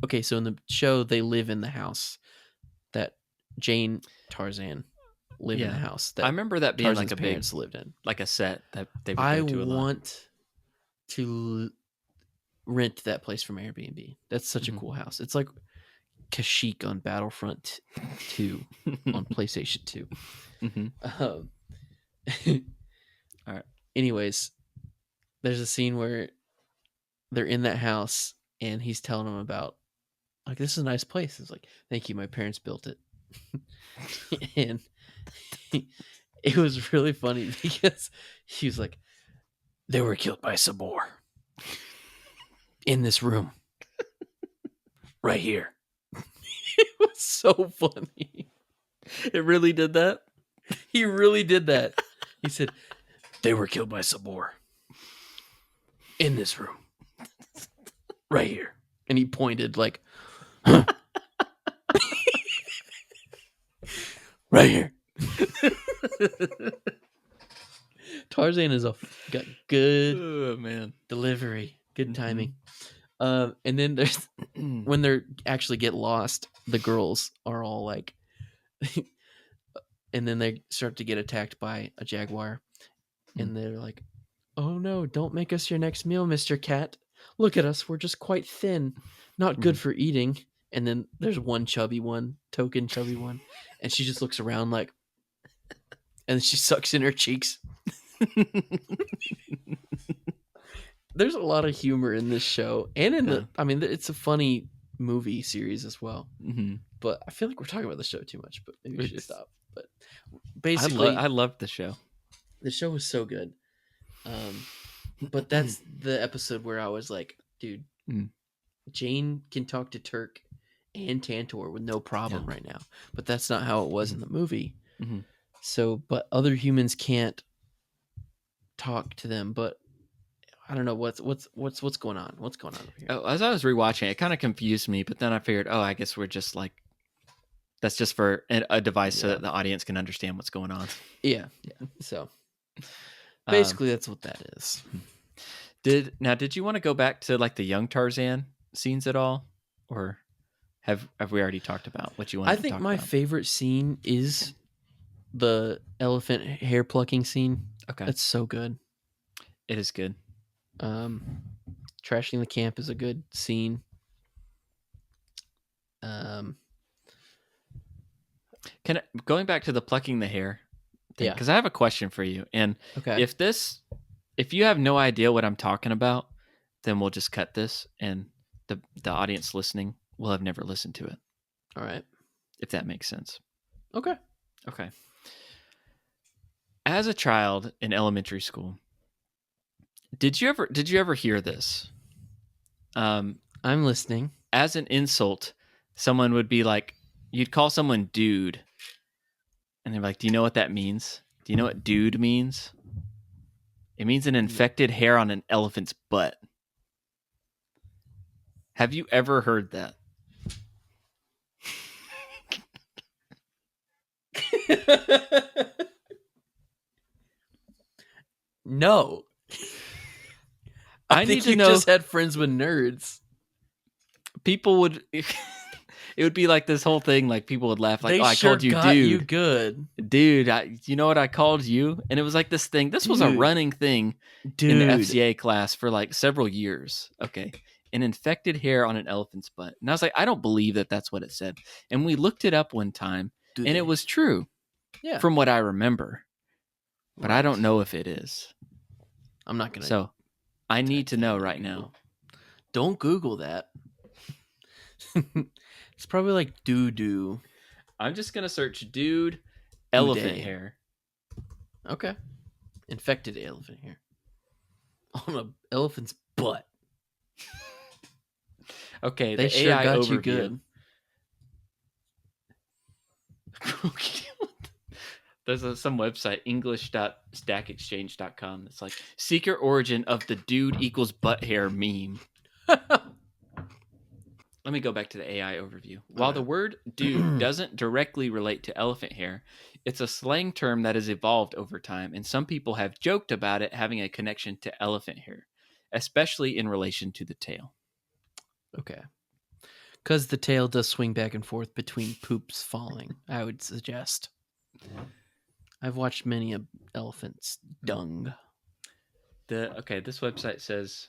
Okay, so in the show, they live in the house that Jane Tarzan live in the house that I remember that being Tarzan's like a parents lived in, like a set that they would go to a lot. to rent that place from Airbnb. That's such a cool house. It's like Kashyyyk on Battlefront 2 on PlayStation 2. All right. Anyways, there's a scene where they're in that house and he's telling them about, like, this is a nice place. It's like, thank you, my parents built it. And it was really funny because he was like, they were killed by some more in this room right here. It was so funny. It really did that? He really did that. He said, they were killed by some more in this room right here. And he pointed like, huh. Right here. Tarzan is got good delivery, good timing. And then there's when they actually get lost, the girls are all like, and then they start to get attacked by a jaguar, and they're like, "Oh no! Don't make us your next meal, Mr. Cat. Look at us, we're just quite thin, not good for eating." And then there's one token chubby one, and she just looks around like, and she sucks in her cheeks. There's a lot of humor in this show, and it's a funny movie series as well. But I feel like we're talking about the show too much, but maybe we should stop. But basically, I loved the show. The show was so good. But that's the episode where I was like, dude, Jane can talk to Turk and Tantor with no problem right now. But that's not how it was in the movie. So, but other humans can't talk to them. But I don't know what's going on. What's going on over here? Oh, as I was rewatching, it kind of confused me. But then I figured, I guess we're just like, that's just for a device so that the audience can understand what's going on. Yeah. So basically, that's what that is. Did you want to go back to like the young Tarzan scenes at all, or have we already talked about what you want? I think my favorite scene is the elephant hair plucking scene. Okay, that's so good. It is good. Trashing the camp is a good scene. Going back to the plucking the hair thing, because I have a question for you. And if you have no idea what I'm talking about, then we'll just cut this, and the audience listening will have never listened to it. All right, if that makes sense. Okay. As a child in elementary school, did you ever hear this? I'm listening. As an insult, someone would be like, you'd call someone dude, and they're like, do you know what that means? Do you know what dude means? It means an infected hair on an elephant's butt. Have you ever heard that? No. I think you just had friends with nerds. People would... It would be like this whole thing, like people would laugh, like, I called you got dude. You good. Dude, you know what I called you? And it was like this thing. This was a running thing in the FCA class for like several years. Okay. An infected hair on an elephant's butt. And I was like, I don't believe that that's what it said. And we looked it up one time, and it was true. Yeah. From what I remember. But I don't know if it is. I'm not going to. So I need to know right now. Don't Google that. It's probably like doo-doo. I'm just going to search dude elephant hair. Okay. Infected elephant hair. On an elephant's butt. Okay, they the AI got overview. You good. There's some website, english.stackexchange.com. It's like, secret origin of the dude equals butt hair meme. Let me go back to the AI overview. While the word dude doesn't directly relate to elephant hair, it's a slang term that has evolved over time, and some people have joked about it having a connection to elephant hair, especially in relation to the tail. Okay. Because the tail does swing back and forth between poops falling, I would suggest. I've watched many elephants' dung. This website says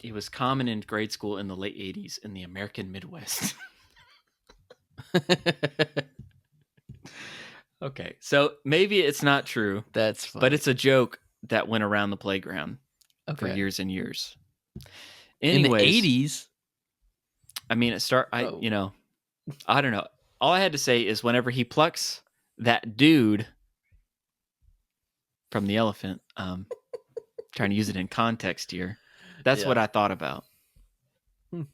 it was common in grade school in the late 80s in the American Midwest. Okay, so maybe it's not true. That's funny. But it's a joke that went around the playground for years and years. Anyways, in the 80s? I mean, I don't know. All I had to say is whenever he plucks that dude from the elephant, trying to use it in context here, that's what I thought about. Okay.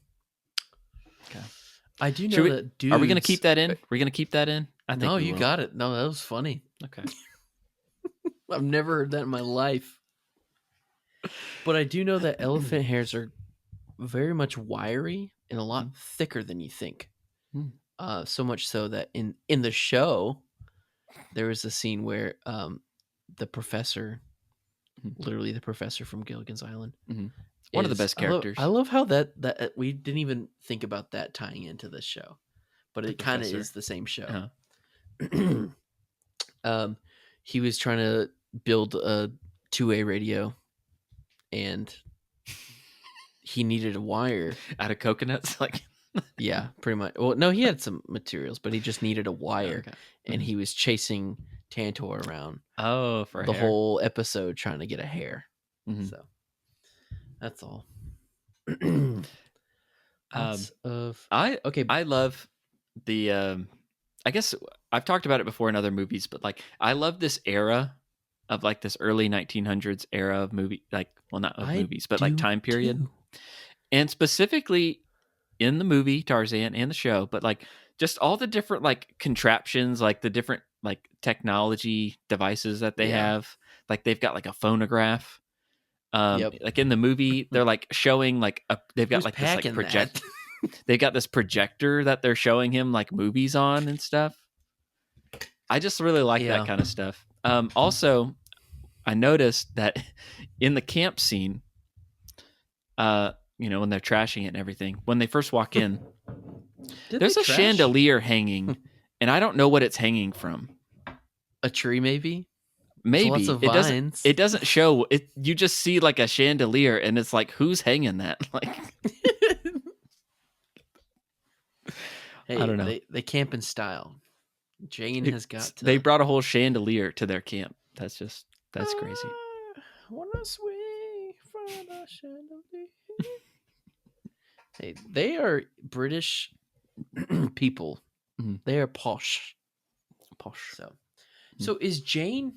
I do know that dudes... Are we going to keep that in? We're going to keep that in? I think you got it. No, that was funny. Okay. I've never heard that in my life. But I do know that elephant hairs are very much wiry and a lot thicker than you think. So much so that in the show, there was a scene where the professor, literally the professor from Gilligan's Island, one of the best characters. I love how that we didn't even think about that tying into this show, but it kind of is the same show. He was trying to build a 2A radio, and he needed a wire out of coconuts, like. Yeah, pretty much. Well, no, he had some materials, but he just needed a wire, and he was chasing Tantor around. For the whole episode trying to get a hair. So that's all. I love the. I guess I've talked about it before in other movies, but like I love this era of like this early 1900s era of movie, like not of movies, but like time period, and specifically in the movie Tarzan and the show, but like just all the different like contraptions, like the different like technology devices that they have. Like they've got like a phonograph. Like in the movie, they're like showing like they've got like this like project. They've got this projector that they're showing him like movies on and stuff. I just really like that kind of stuff. Also, I noticed that in the camp scene, when they're trashing it and everything, when they first walk in, there's a chandelier hanging, and I don't know what it's hanging from. A tree, maybe? Maybe. Lots of vines. It doesn't show it. You just see like a chandelier, and it's like, who's hanging that? Like, hey, I don't know. They camp in style. Jane has got to... They brought a whole chandelier to their camp. That's crazy. Wanna swing from a chandelier. Hey, they are British people. They are posh. So is Jane?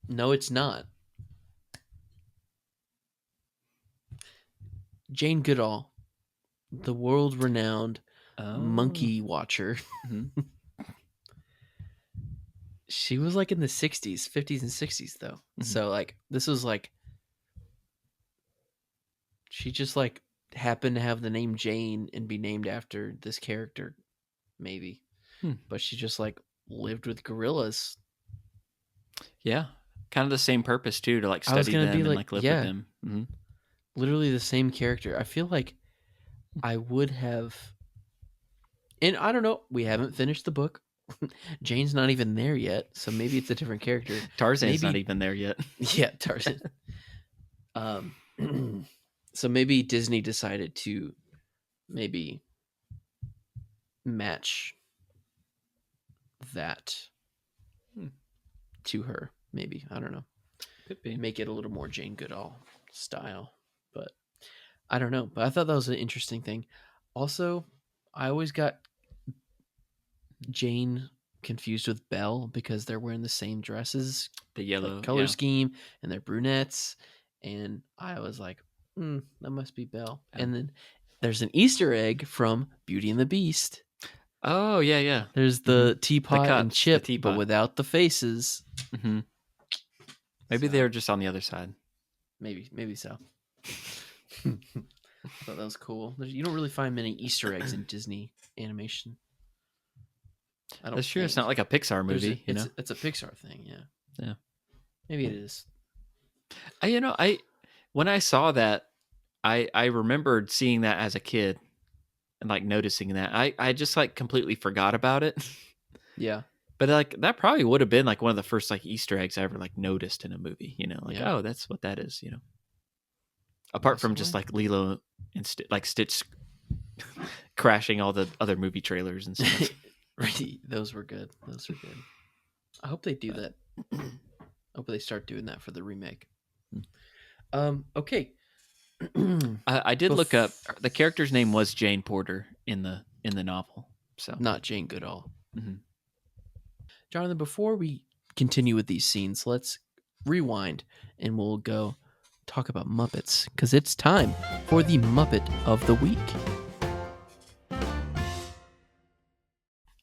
No, it's not. Jane Goodall, the world-renowned monkey watcher. She was like in the 60s, 50s, and 60s, though. So, like, this was like... She just, like, happened to have the name Jane and be named after this character, maybe. But she just, like, lived with gorillas. Yeah. Kind of the same purpose, too, to, like, study them and, like, live with them. Literally the same character. I feel like I would have... And I don't know. We haven't finished the book. Jane's not even there yet, so maybe it's a different character. Tarzan's not even there yet. Yeah, Tarzan. So maybe Disney decided to maybe match that to her. Maybe. I don't know. Could be. Make it a little more Jane Goodall style. But I don't know. But I thought that was an interesting thing. Also, I always got Jane confused with Belle because they're wearing the same dresses, the yellow color scheme, and they're brunettes. And I was like, that must be Belle. And then there's an Easter egg from Beauty and the Beast. Oh, yeah. There's the teapot and Chip, but without the faces. Maybe they're just on the other side. Maybe so. I thought that was cool. You don't really find many Easter eggs in Disney animation. That's true. It's not like a Pixar movie. It's a Pixar thing. Yeah. Maybe it is. When I saw that, I remembered seeing that as a kid and like noticing that. I just like completely forgot about it. Yeah. But like that probably would have been like one of the first like Easter eggs I ever like noticed in a movie. Like oh, that's what that is. Apart from just like Lilo and like Stitch crashing all the other movie trailers and stuff. Right, those were good. I hope they do that. I hope they start doing that for the remake. Okay. I did look up the character's name was Jane Porter in the novel, so not Jane Goodall. Mm-hmm. Jonathan, before we continue with these scenes, let's rewind and we'll go talk about Muppets because it's time for the Muppet of the Week.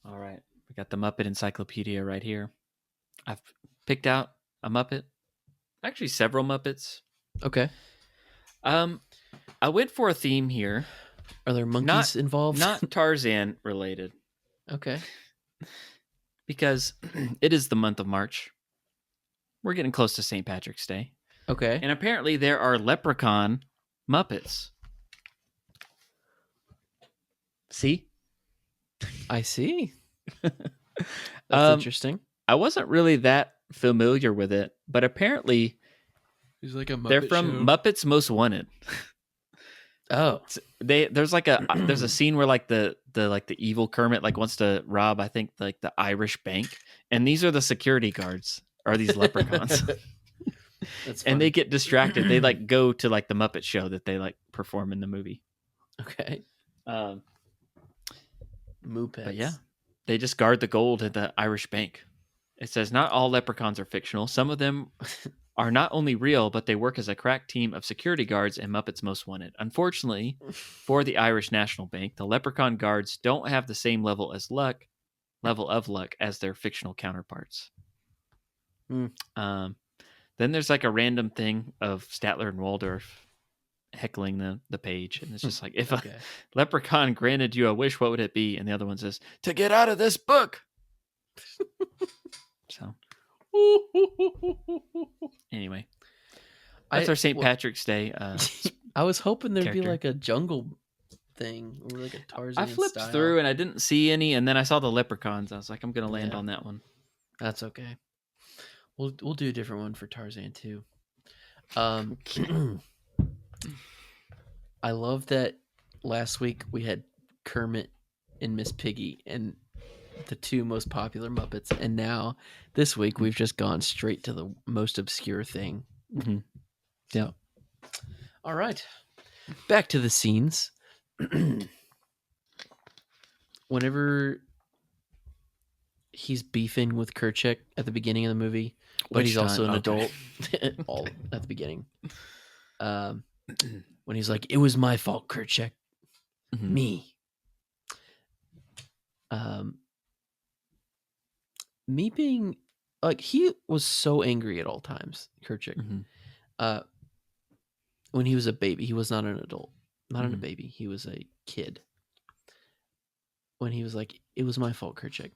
All right, we got the Muppet Encyclopedia right here. I've picked out a Muppet, actually several Muppets. Okay. I went for a theme here. Are there monkeys involved? Not Tarzan related. Okay. Because it is the month of March. We're getting close to St. Patrick's Day. Okay. And apparently there are leprechaun Muppets. See? I see. That's interesting. I wasn't really that familiar with it, but apparently he's like a Muppet they're from show. Muppets Most Wanted. Oh, there's a scene where like the evil Kermit like wants to rob, I think, like the Irish bank, and these are the security guards, are these leprechauns. That's funny. And they get distracted. They like go to like the Muppet show that they like perform in the movie. Okay. Muppets. But yeah, they just guard the gold at the Irish bank. It says not all leprechauns are fictional. Some of them are not only real, but they work as a crack team of security guards in Muppets Most Wanted. Unfortunately, for the Irish National Bank, the leprechaun guards don't have the same level of luck as their fictional counterparts. Then there's like a random thing of Statler and Waldorf heckling the page, and it's just like, if a leprechaun granted you a wish, what would it be? And the other one says, to get out of this book. So anyway, that's our St. Patrick's Day. I was hoping there'd be like a jungle thing or like a Tarzan. I flipped through and I didn't see any, and then I saw the leprechauns. I was like, I'm gonna land on that one. That's okay. We'll do a different one for Tarzan too. I love that last week we had Kermit and Miss Piggy and the two most popular Muppets, and now this week we've just gone straight to the most obscure thing. Mm-hmm. Yeah. All right. Back to the scenes. Whenever he's beefing with Kerchak at the beginning of the movie, but he's also an adult all at the beginning. When he's like, it was my fault, Kerchak. Mm-hmm. Me. Me being like, he was so angry at all times, Kerchak. Mm-hmm. When he was a baby, he was not an adult, not a baby. He was a kid. When he was like, it was my fault, Kerchak.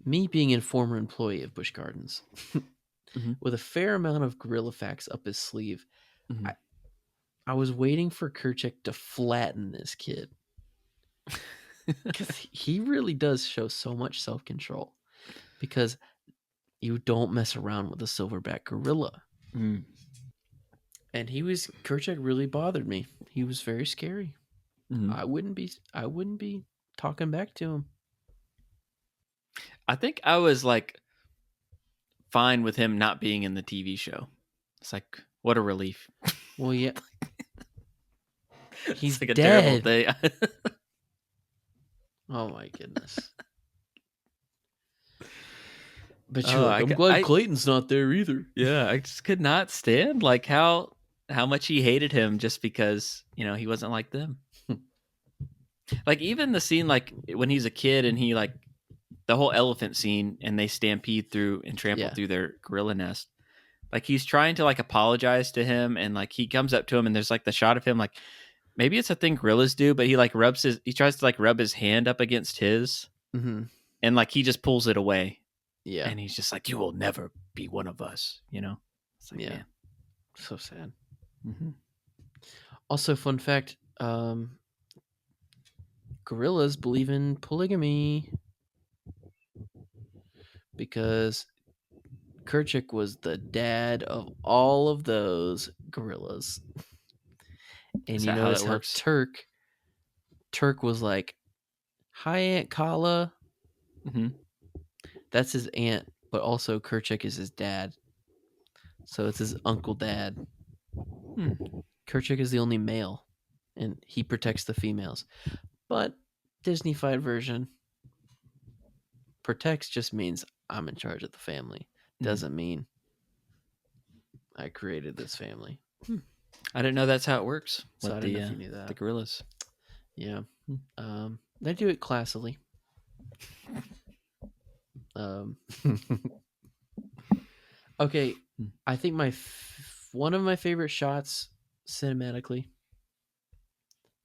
Me being a former employee of Busch Gardens with a fair amount of gorilla facts up his sleeve, I was waiting for Kerchak to flatten this kid. Because he really does show so much self-control. Because you don't mess around with a silverback gorilla. Mm. And Kerchak really bothered me. He was very scary. Mm-hmm. I wouldn't be talking back to him. I think I was like fine with him not being in the TV show. It's like, what a relief. Well, yeah. He's like a dead. Terrible day. Oh my goodness. But I'm glad Clayton's not there either. Yeah, I just could not stand like how much he hated him just because, he wasn't like them. Like even the scene like when he's a kid and he like the whole elephant scene and they stampede through and trample through their gorilla nest. Like he's trying to like apologize to him and like he comes up to him and there's like the shot of him like maybe it's a thing gorillas do, but he like he tries to like rub his hand up against his and like he just pulls it away. Yeah. And he's just like, you will never be one of us, It's like, man. So sad. Mm-hmm. Also, fun fact, gorillas believe in polygamy. because Kerchak was the dad of all of those gorillas. And Is you that how notice that how works? Turk was like, "Hi, Aunt Kala." Mm-hmm. That's his aunt, but also Kerchak is his dad. So it's his uncle dad. Kerchak is the only male, and he protects the females. But Disney-fied version, protects just means I'm in charge of the family. Doesn't mean I created this family. I didn't know that's how it works So with I don't know if you knew the that. gorillas. Yeah. They do it classily. Um, okay, I think one of my favorite shots cinematically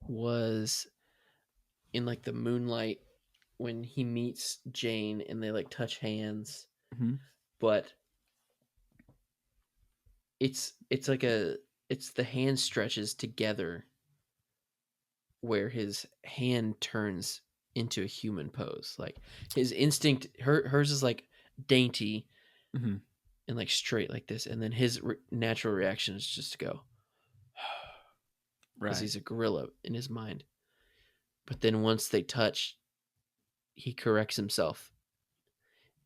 was in like the moonlight when he meets Jane and they like touch hands, but it's like it's the hand stretches together where his hand turns into a human pose. Like his instinct, hers is like dainty and like straight like this, and then his natural reaction is just to go, because he's a gorilla in his mind. But then once they touch, he corrects himself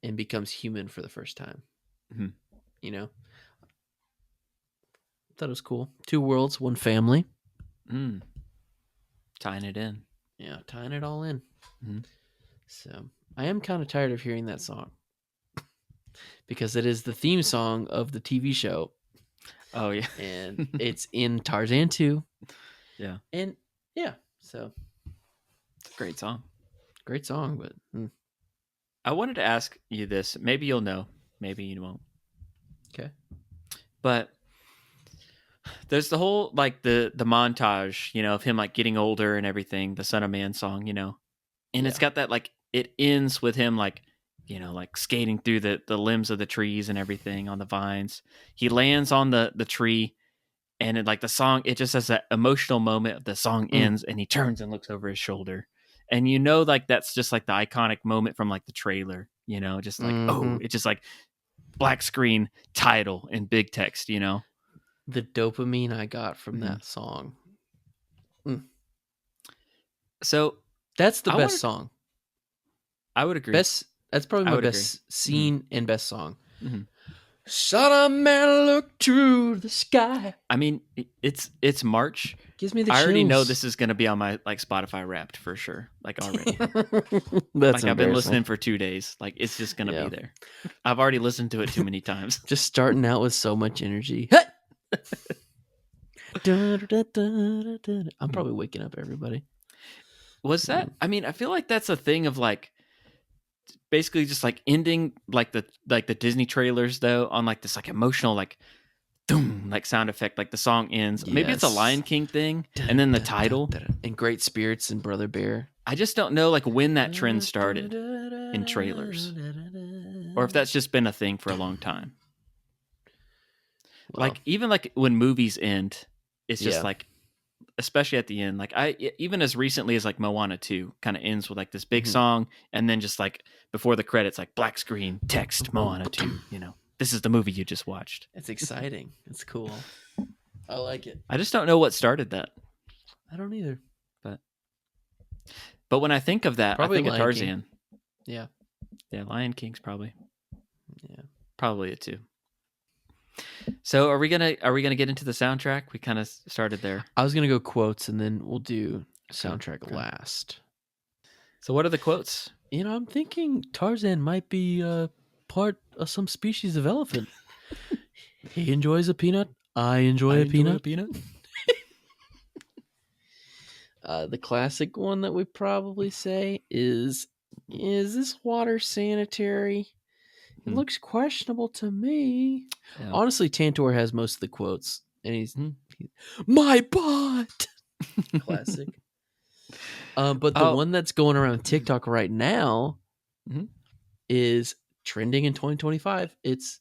and becomes human for the first time. You know, thought it was cool. Two worlds, one family. Tying it in. Yeah, tying it all in. So I am kind of tired of hearing that song because it is the theme song of the TV show. Oh yeah, and it's in Tarzan 2. Yeah, and yeah, so it's a great song. Great song, but I wanted to ask you this. Maybe you'll know. Maybe you won't. Okay. But there's the whole like the montage, you know, of him like getting older and everything. The Son of Man song, you know, and it's got that like it ends with him like, you know, like skating through the limbs of the trees and everything on the vines. He lands on the tree, and it, like the song, it just has that emotional moment. The song ends, and he turns and looks over his shoulder, and you know, like that's just like the iconic moment from like the trailer, you know, just like oh, it's just like black screen title in big text, you know. The dopamine I got from that song. So that's the best song. I would agree. That's probably my best scene and best song. Son of Man, look to the sky. I mean, it's March. Gives me the I chills. already know this is going to be on my like Spotify Wrapped for sure. Like already. That's like I've been listening for 2 days. Like it's just going to be there. I've already listened to it too many times. Just starting out with so much energy. I'm probably waking up everybody. Was that? I mean, I feel like that's a thing of like basically just like ending like the Disney trailers though on like this like emotional like boom like sound effect, like the song ends. Yes. Maybe it's a Lion King thing, and then the title and Great Spirits and Brother Bear. I just don't know like when that trend started in trailers, or if that's just been a thing for a long time. Well, like even like when movies end, it's just like, especially at the end, like I even as recently as like Moana 2 kind of ends with like this big song, and then just like before the credits, like black screen text Moana 2, you know, this is the movie you just watched. It's exciting. It's cool. I like it. I just don't know what started that. I don't either. But when I think of that, probably I think Lion of Tarzan. King. Yeah. Yeah, Lion King's probably. Yeah. Probably it too. So are we gonna get into the soundtrack? We kind of started there. I was gonna go quotes, and then we'll do soundtrack last. So what are the quotes? You know, I'm thinking Tarzan might be part of some species of elephant. He enjoys a peanut. I enjoy a peanut. The classic one that we probably say is this water sanitary? It looks questionable to me. Yeah. Honestly, Tantor has most of the quotes, and he's my butt. Classic. But the one that's going around TikTok right now is trending in 2025. It's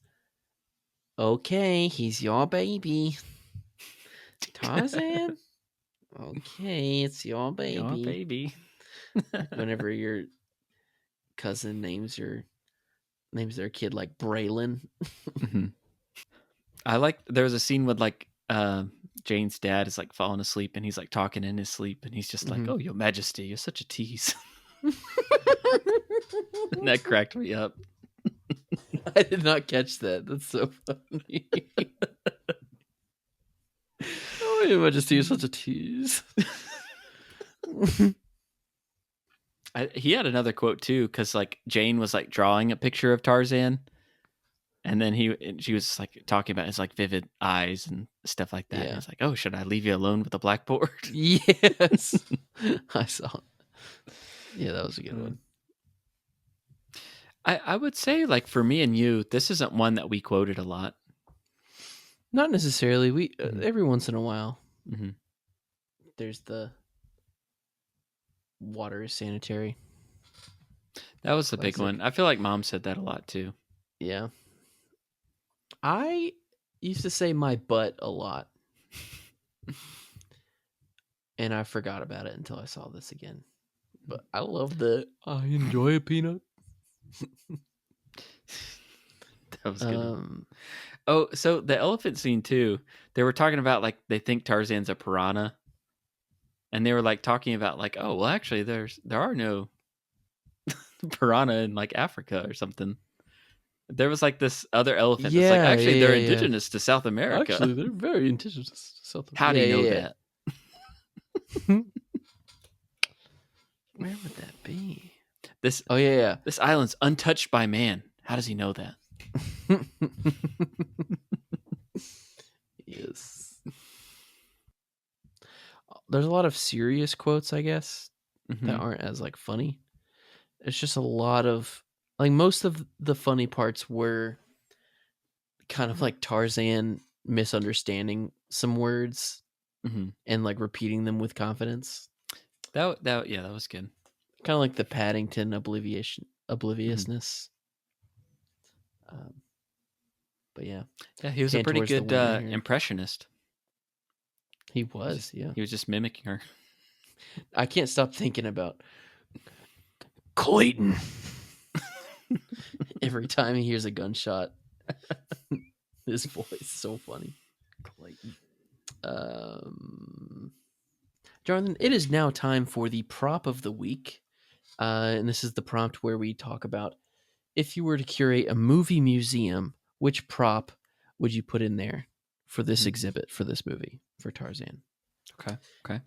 okay, he's your baby. Tarzan? Okay, it's your baby. Your baby. Whenever your cousin names your names their kid like Braylon. Mm-hmm. There was a scene with like Jane's dad is like falling asleep and he's like talking in his sleep and he's just like, "Oh, Your Majesty, you're such a tease." And that cracked me up. I did not catch that. That's so funny. Oh, Your Majesty, you're such a tease. He had another quote too, because like Jane was like drawing a picture of Tarzan, and then she was like talking about his like vivid eyes and stuff like that. Yeah. And it's like, "Oh, should I leave you alone with the blackboard?" Yes, I saw it. Yeah, that was a good one. I would say, like, for me and you, this isn't one that we quoted a lot. Not necessarily. We every once in a while. Mm-hmm. There's the water is sanitary. That was the big one. I feel like Mom said that a lot too. Yeah. I used to say my butt a lot. And I forgot about it until I saw this again. But I love the I enjoy a peanut. That was good. Oh, so the elephant scene too. They were talking about like they think Tarzan's a piranha. And they were like talking about like, "Oh, well actually there are no piranha in like Africa or something." There was like this other elephant that's like, actually they're indigenous to South America. Actually, they're very indigenous to South America. How do you know that? Where would that be? This island's untouched by man. How does he know that? Yes. There's a lot of serious quotes, I guess, that aren't as like funny. It's just a lot of like most of the funny parts were kind of like Tarzan misunderstanding some words and like repeating them with confidence. That was good. Kind of like the Paddington obliviousness. But yeah, he was a pretty good impressionist. He was, yeah. He was just mimicking her. I can't stop thinking about Clayton every time he hears a gunshot. His voice is so funny. Clayton. Jonathan, it is now time for the prop of the week. And this is the prompt where we talk about if you were to curate a movie museum, which prop would you put in there for this exhibit, for this movie, for Tarzan? Okay.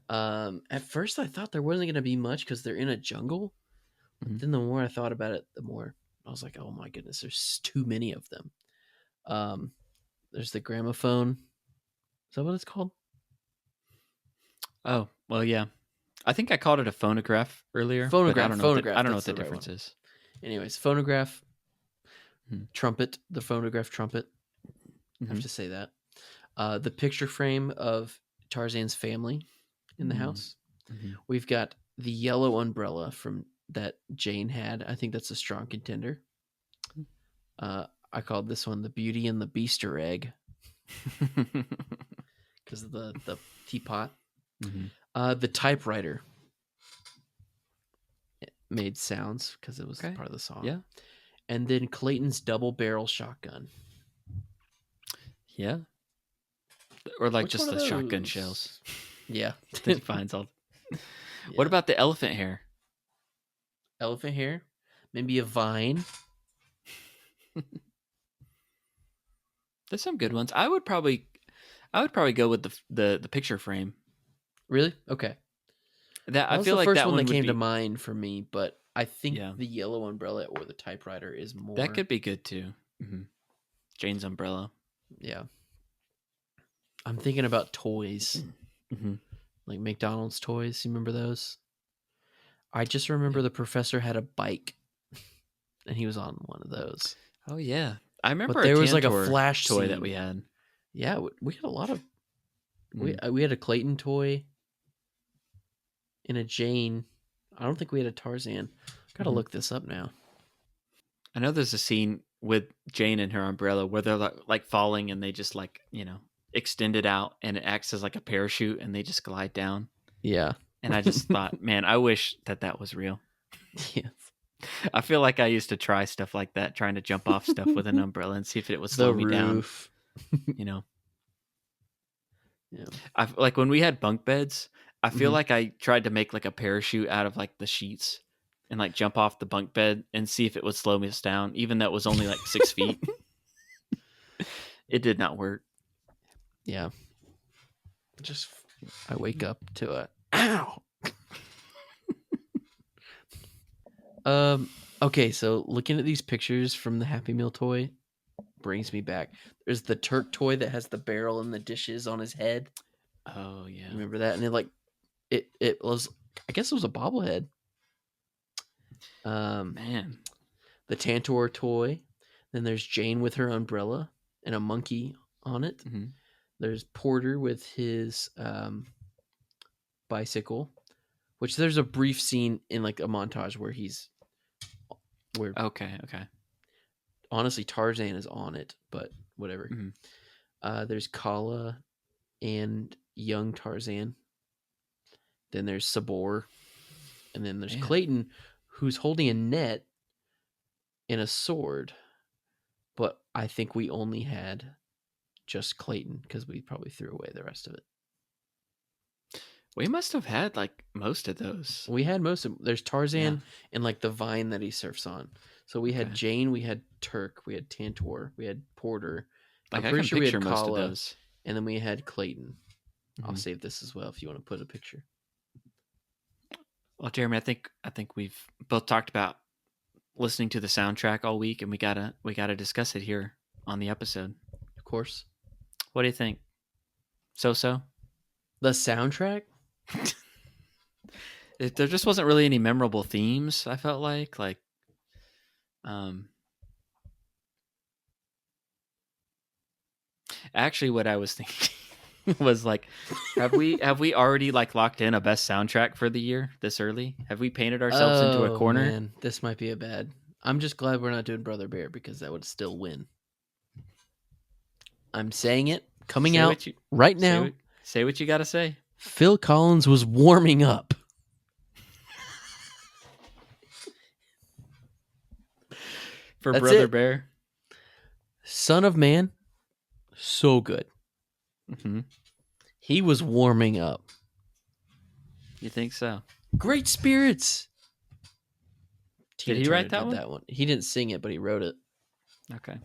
At first, I thought there wasn't going to be much because they're in a jungle. But then the more I thought about it, the more I was like, oh my goodness, there's too many of them. There's the gramophone. Is that what it's called? Oh, well, yeah. I think I called it a phonograph earlier. Phonograph. I don't know what the difference is. Anyways, phonograph, trumpet, the phonograph trumpet. I have to say that. The picture frame of Tarzan's family in the house. We've got the yellow umbrella from that Jane had. I think that's a strong contender. I called this one the Beauty and the Beaster egg because of the teapot. The typewriter made sounds because it was part of the song. Yeah. And then Clayton's double barrel shotgun. Yeah. Or like just the shotgun shells. Yeah. That he finds all. Yeah. What about the elephant hair? Elephant hair? Maybe a vine? There's some good ones. I would probably go with the picture frame. Really? Okay. That I feel like first that one that came to mind for me, but I think the yellow umbrella or the typewriter is more. That could be good too. Jane's umbrella. Yeah. I'm thinking about toys, like McDonald's toys. You remember those? I just remember the professor had a bike, and he was on one of those. Oh yeah, I remember. But there was like a flash toy scene that we had. Yeah, we had a lot of. We had a Clayton toy. And a Jane. I don't think we had a Tarzan. Gotta look this up now. I know there's a scene with Jane and her umbrella where they're like falling and they just like, extend it out and it acts as like a parachute and they just glide down. Yeah. And I just thought, man, I wish that was real. Yes. I feel like I used to try stuff like that, trying to jump off stuff with an umbrella and see if it would The slow me down. roof. You know, Yeah. I like when we had bunk beds. I feel Mhm. like I tried to make like a parachute out of like the sheets and like jump off the bunk bed and see if it would slow me down, even though it was only like 6 feet. It did not work. Yeah. Just I wake up to a ow. Okay, so looking at these pictures from the Happy Meal toy brings me back. There's the Turk toy that has the barrel and the dishes on his head. Oh yeah. Remember that? And it was, I guess it was a bobblehead. Man. The Tantor toy. Then there's Jane with her umbrella and a monkey on it. Mm-hmm. There's Porter with his bicycle, which there's a brief scene in like a montage where Okay. honestly Tarzan is on it, but whatever. Mm-hmm. There's Kala and young Tarzan. Then there's Sabor, and then there's Clayton, who's holding a net and a sword. But I think we only had just Clayton because we probably threw away the rest of it. We must have had like most of those. We had most of them. There's Tarzan and like the vine that he surfs on. So we had Jane, we had Turk, we had Tantor, we had Porter. Like I'm pretty sure we had most Kala, of those. And then we had Clayton. Mm-hmm. I'll save this as well if you want to put a picture. Well, Jeremy, I think we've both talked about listening to the soundtrack all week, and we gotta discuss it here on the episode. Of course. What do you think? So? The soundtrack? There just wasn't really any memorable themes. I felt like actually, what I was thinking was like, have we already like locked in a best soundtrack for the year this early? Have we painted ourselves into a corner? Man, this might be a bad. I'm just glad we're not doing Brother Bear because that would still win. I'm saying it coming out right now. Say what you got to say. Phil Collins was warming up. For That's Brother Bear. Son of Man, so good. Mm-hmm. He was warming up. You think so? Great Spirits. Did he write that one? He didn't sing it, but he wrote it. Okay.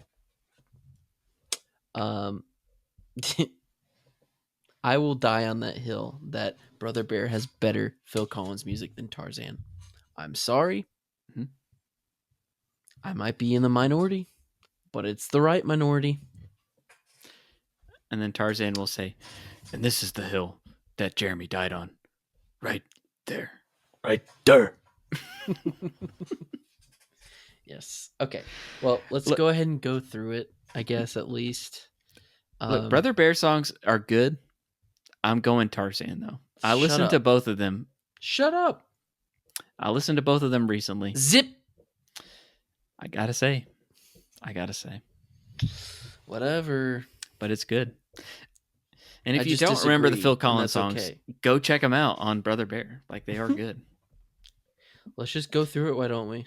I will die on that hill that Brother Bear has better Phil Collins music than Tarzan. I'm sorry. Mm-hmm. I might be in the minority, but it's the right minority. And then Tarzan will say, and this is the hill that Jeremy died on. Right there. Right there. Yes. Okay. Well, let's go ahead and go through it, I guess, at least. Look, Brother Bear songs are good. I'm going Tarzan, though. I listened to both of them. Shut up. I listened to both of them recently. Zip. I gotta say. Whatever. But it's good. And if you don't remember the Phil Collins songs, go check them out on Brother Bear. Like, they are good. Let's just go through it, why don't we?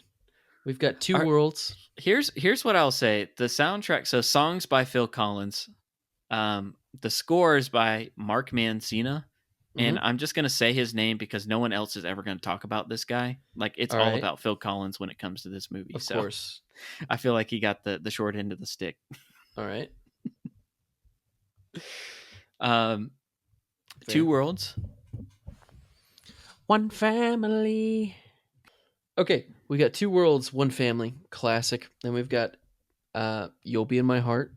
We've got two worlds. Here's what I'll say. The soundtrack, so songs by Phil Collins, the score is by Mark Mancina. And I'm just going to say his name because no one else is ever going to talk about this guy. Like, it's all about Phil Collins when it comes to this movie. Of course. I feel like he got the short end of the stick. All right. Two worlds. One family. Okay, we got two worlds, one family. Classic. Then we've got You'll Be in My Heart,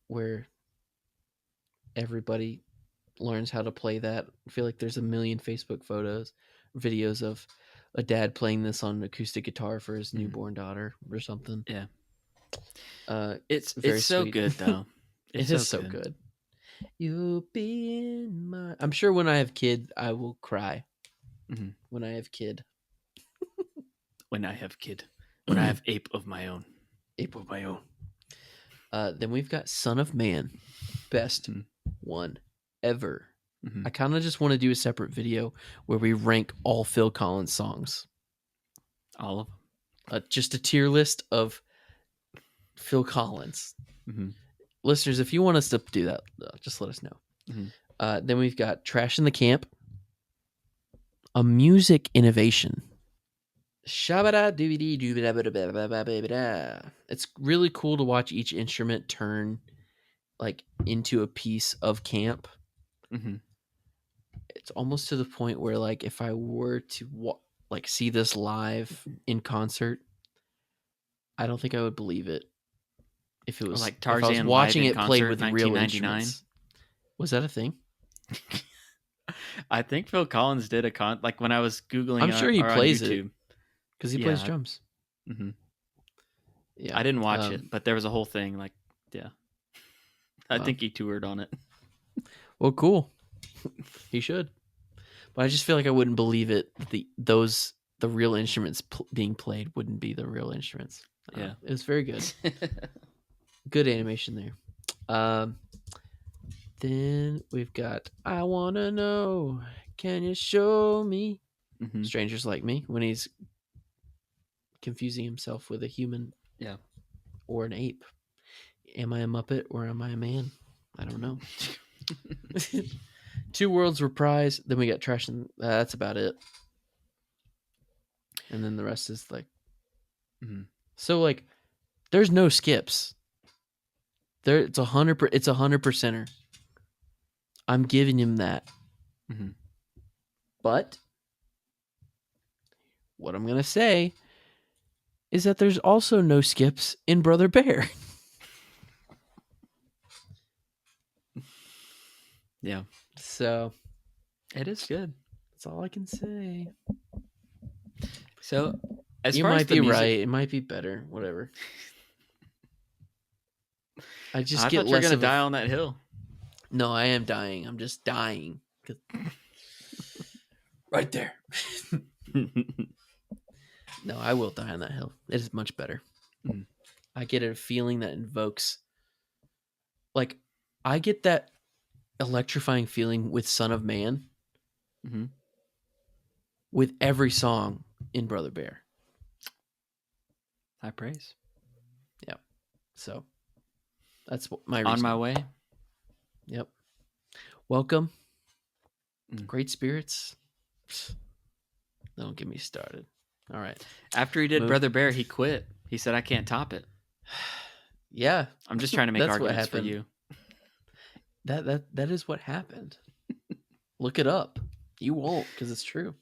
where everybody learns how to play that. I feel like there's a million Facebook videos of a dad playing this on an acoustic guitar for his newborn daughter or something. Yeah. It's so good though. It is so good. You'll be in my. I'm sure when I have kid, I will cry. Mm-hmm. When I have kid. When I have kid. When I have ape of my own. Ape of my own. Then we've got Son of Man. Best one ever. I kind of just want to do a separate video where we rank all Phil Collins songs. All of them. Just a tier list of Phil Collins. Mm-hmm. Listeners, if you want us to do that, just let us know. Mm-hmm. Then we've got Trash in the Camp, a music innovation. It's really cool to watch each instrument turn like into a piece of camp. Mm-hmm. It's almost to the point where like if I were to like see this live in concert, I don't think I would believe it if it was like if I was Tarzan live watching in it played concert, with real 1999. instruments. Was that a thing? I think Phil Collins did like when I was googling. I'm sure he or on plays YouTube. it because he plays drums. Mm-hmm. Yeah, I didn't watch it, but there was a whole thing. Like, yeah, I think he toured on it. Well, cool. He should, but I just feel like I wouldn't believe it. The real instruments being played wouldn't be the real instruments. Yeah, it was very good. Good animation there. Then we've got I Wanna Know, Can You Show Me? Mm-hmm. Strangers Like Me, when he's confusing himself with a human, or an ape. Am I a Muppet or am I a man? I don't know. Two Worlds Reprise. Then we got Trash and that's about it. And then the rest is like, so like, there's no skips. There, it's 100. It's 100%er. I'm giving him that. Mm-hmm. But what I'm gonna say is that there's also no skips in Brother Bear. Yeah. So it is good. That's all I can say. So as you far might as the be music, right. It might be better. Whatever. I just I get thought you were less gonna of die on that hill. No, I am dying. I'm just dying. Right there. No, I will die on that hill. It is much better. I get a feeling that invokes, like, I get that electrifying feeling with Son of Man with every song in Brother Bear. High praise. Yeah. So that's my reason. On my way. Yep. Welcome. Great spirits. Don't get me started. All right. After he did Brother Bear, he quit. He said, I can't top it. Yeah. I'm just trying to make arguments for you. That is what happened. Look it up. You won't, because it's true.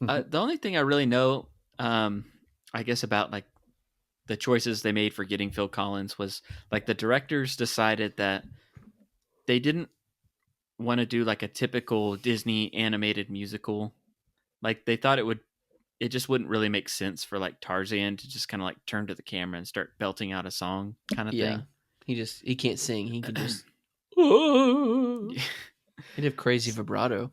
The only thing I really know, I guess, about like the choices they made for getting Phil Collins was like the directors decided that they didn't want to do like a typical Disney animated musical. Like they thought it just wouldn't really make sense for like Tarzan to just kind of like turn to the camera and start belting out a song kind of thing. He can't sing. He can just he'd have crazy vibrato.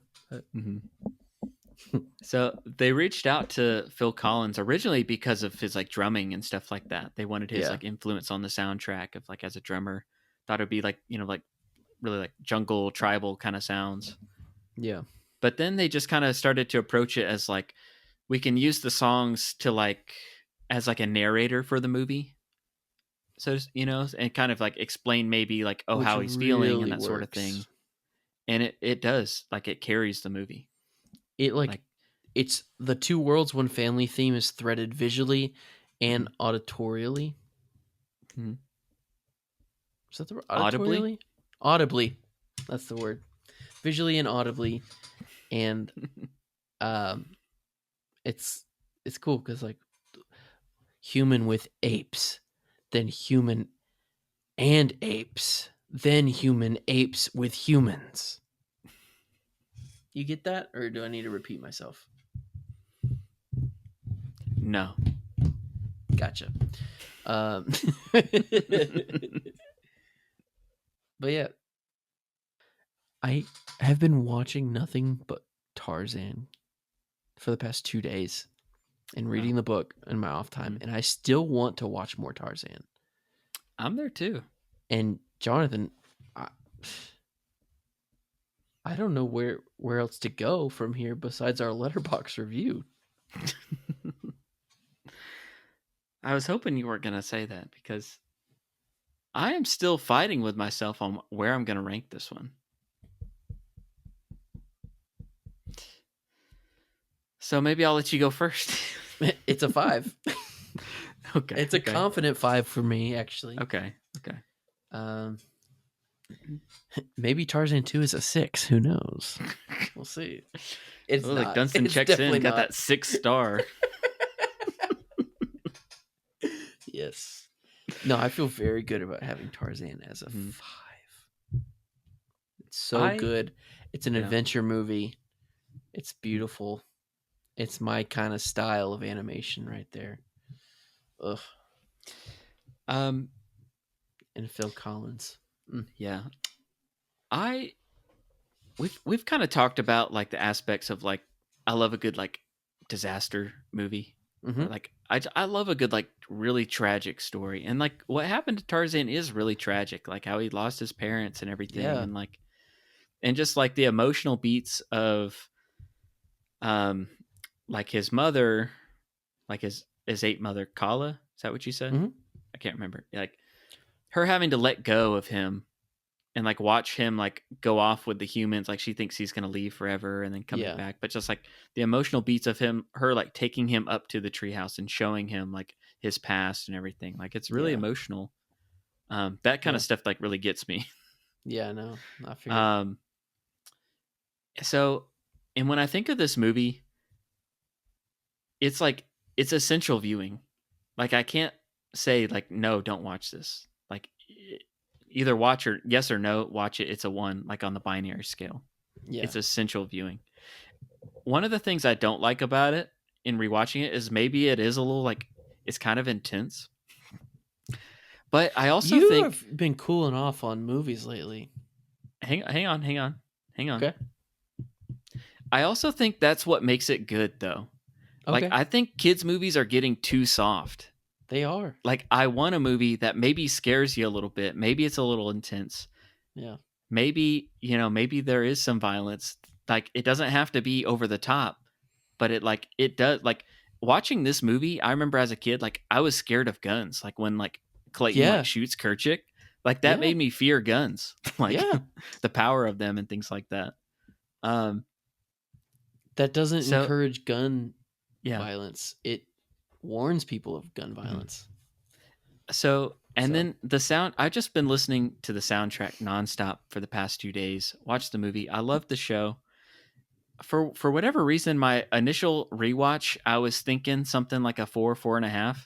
So they reached out to Phil Collins originally because of his like drumming and stuff like that. They wanted his like influence on the soundtrack of like as a drummer. Thought it'd be like, like really like jungle tribal kind of sounds. Yeah. But then they just kind of started to approach it as like, we can use the songs to like as like a narrator for the movie. So, and kind of like explain maybe like, how he's feeling and that sort of thing. And it does, like it carries the movie. It like it's the Two Worlds, One Family theme is threaded visually and auditorially. Is that the word? Auditorially? Audibly. That's the word. Visually and audibly. And it's cool because like human with apes, then human and apes, then human apes with humans. You get that, or do I need to repeat myself? No. Gotcha. But yeah, I have been watching nothing but Tarzan for the past 2 days and reading the book in my off time, and I still want to watch more Tarzan. I'm there too. And Jonathan, I don't know where else to go from here besides our Letterboxd review. I was hoping you weren't going to say that because I am still fighting with myself on where I'm going to rank this one. So maybe I'll let you go first. It's a 5. Okay. It's a confident 5 for me, actually. Okay. Maybe Tarzan 2 is a 6. Who knows? We'll see. It's not. Like Dunstan checks in, got that 6 star. Yes. No, I feel very good about having Tarzan as a 5. It's so good. It's an adventure movie. It's beautiful. It's my kind of style of animation right there. Ugh. And Phil Collins. Yeah. We've kind of talked about like the aspects of like I love a good like disaster movie. Mm-hmm. Like I love a good like really tragic story. And like what happened to Tarzan is really tragic. Like how he lost his parents and everything. Yeah. And just like the emotional beats of like his mother, like his ape mother Kala. Is that what you said? Mm-hmm. I can't remember. Like her having to let go of him and like watch him like go off with the humans. Like she thinks he's gonna leave forever and then coming back, but just like the emotional beats of her like taking him up to the treehouse and showing him like his past and everything. Like it's really emotional. That kind of stuff like really gets me. Yeah, no, I figured. So, and when I think of this movie, it's like it's essential viewing. Like I can't say like no, don't watch this. Like either watch or yes or no, watch it. It's a 1, like on the binary scale. Yeah. It's essential viewing. One of the things I don't like about it in rewatching it is maybe it is a little like it's kind of intense. But I also think have been cooling off on movies lately. Hang on. Okay. I also think that's what makes it good though. Okay. Like I think kids movies are getting too soft. They are. Like I want a movie that maybe scares you a little bit. Maybe it's a little intense. Yeah. Maybe, maybe there is some violence. Like it doesn't have to be over the top, but it does. Like watching this movie, I remember as a kid, like I was scared of guns. Like when like Clayton like shoots Kerchik, like that made me fear guns. Like the power of them and things like that. That doesn't encourage gun violence. It warns people of gun violence. So, then the sound, I've just been listening to the soundtrack nonstop for the past 2 days, watched the movie. I loved the show. For whatever reason, my initial rewatch, I was thinking something like a 4.5,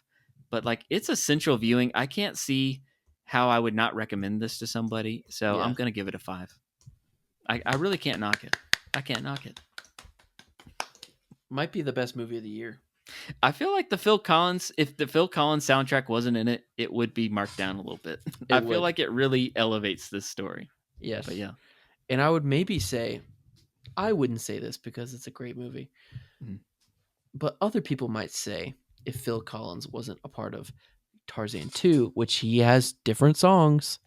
but like it's essential viewing. I can't see how I would not recommend this to somebody. So I'm going to give it a 5. I really can't knock it. I can't knock it. Might be the best movie of the year. I feel like if the Phil Collins soundtrack wasn't in it, it would be marked down a little bit. I feel like it really elevates this story. Yes. But yeah. And I would maybe say, I wouldn't say this because it's a great movie, but other people might say if Phil Collins wasn't a part of Tarzan 2, which he has different songs.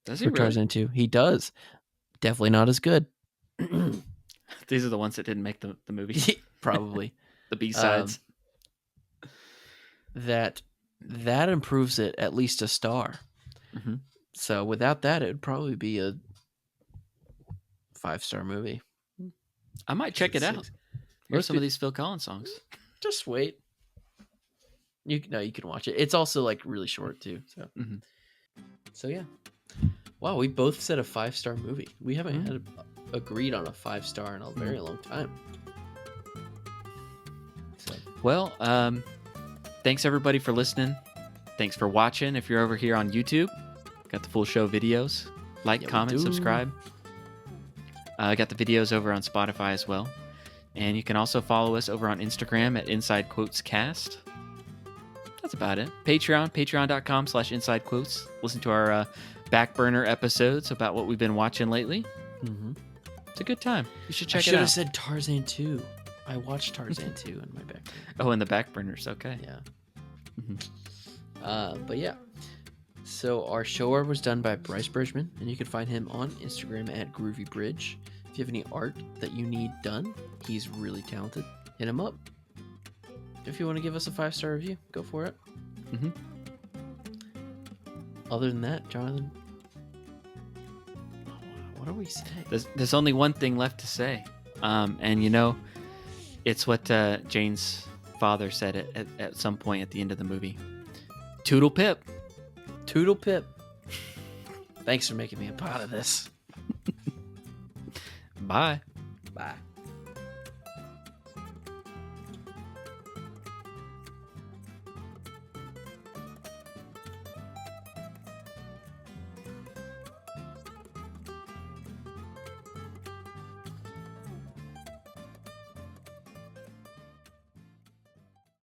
Does he really? Tarzan 2. He does. Definitely not as good. These are the ones that didn't make the movie. Probably. The B-sides. That improves it at least a star. Mm-hmm. So without that, it would probably be a 5-star movie. I might check it out. Here's some of these Phil Collins songs. Just wait. You can watch it. It's also like really short too. So, So yeah. Wow, we both said a 5-star movie. We haven't had agreed on a 5-star in a very long time. So. Well, thanks everybody for listening. Thanks for watching. If you're over here on YouTube, got the full show videos. Like, comment, subscribe. I got the videos over on Spotify as well. And you can also follow us over on Instagram at Inside Quotes Cast. That's about it. patreon.com/InsideQuotes. Listen to our back burner episodes about what we've been watching lately. It's a good time. You should check it out. I should have said Tarzan 2. I watched Tarzan 2 in my back burner. Oh, in the back burners. Okay. Yeah. But yeah. So our show art was done by Bryce Bridgman, and you can find him on Instagram at GroovyBridge. If you have any art that you need done, he's really talented. Hit him up. if you want to give us a 5-star review, go for it. Mm-hmm. Other than that, Jonathan, what do we say? There's only one thing left to say, and you know, it's what Jane's father said at some point at the end of the movie. Toodle pip. Toodle pip. Thanks for making me a part of this. Bye. Bye.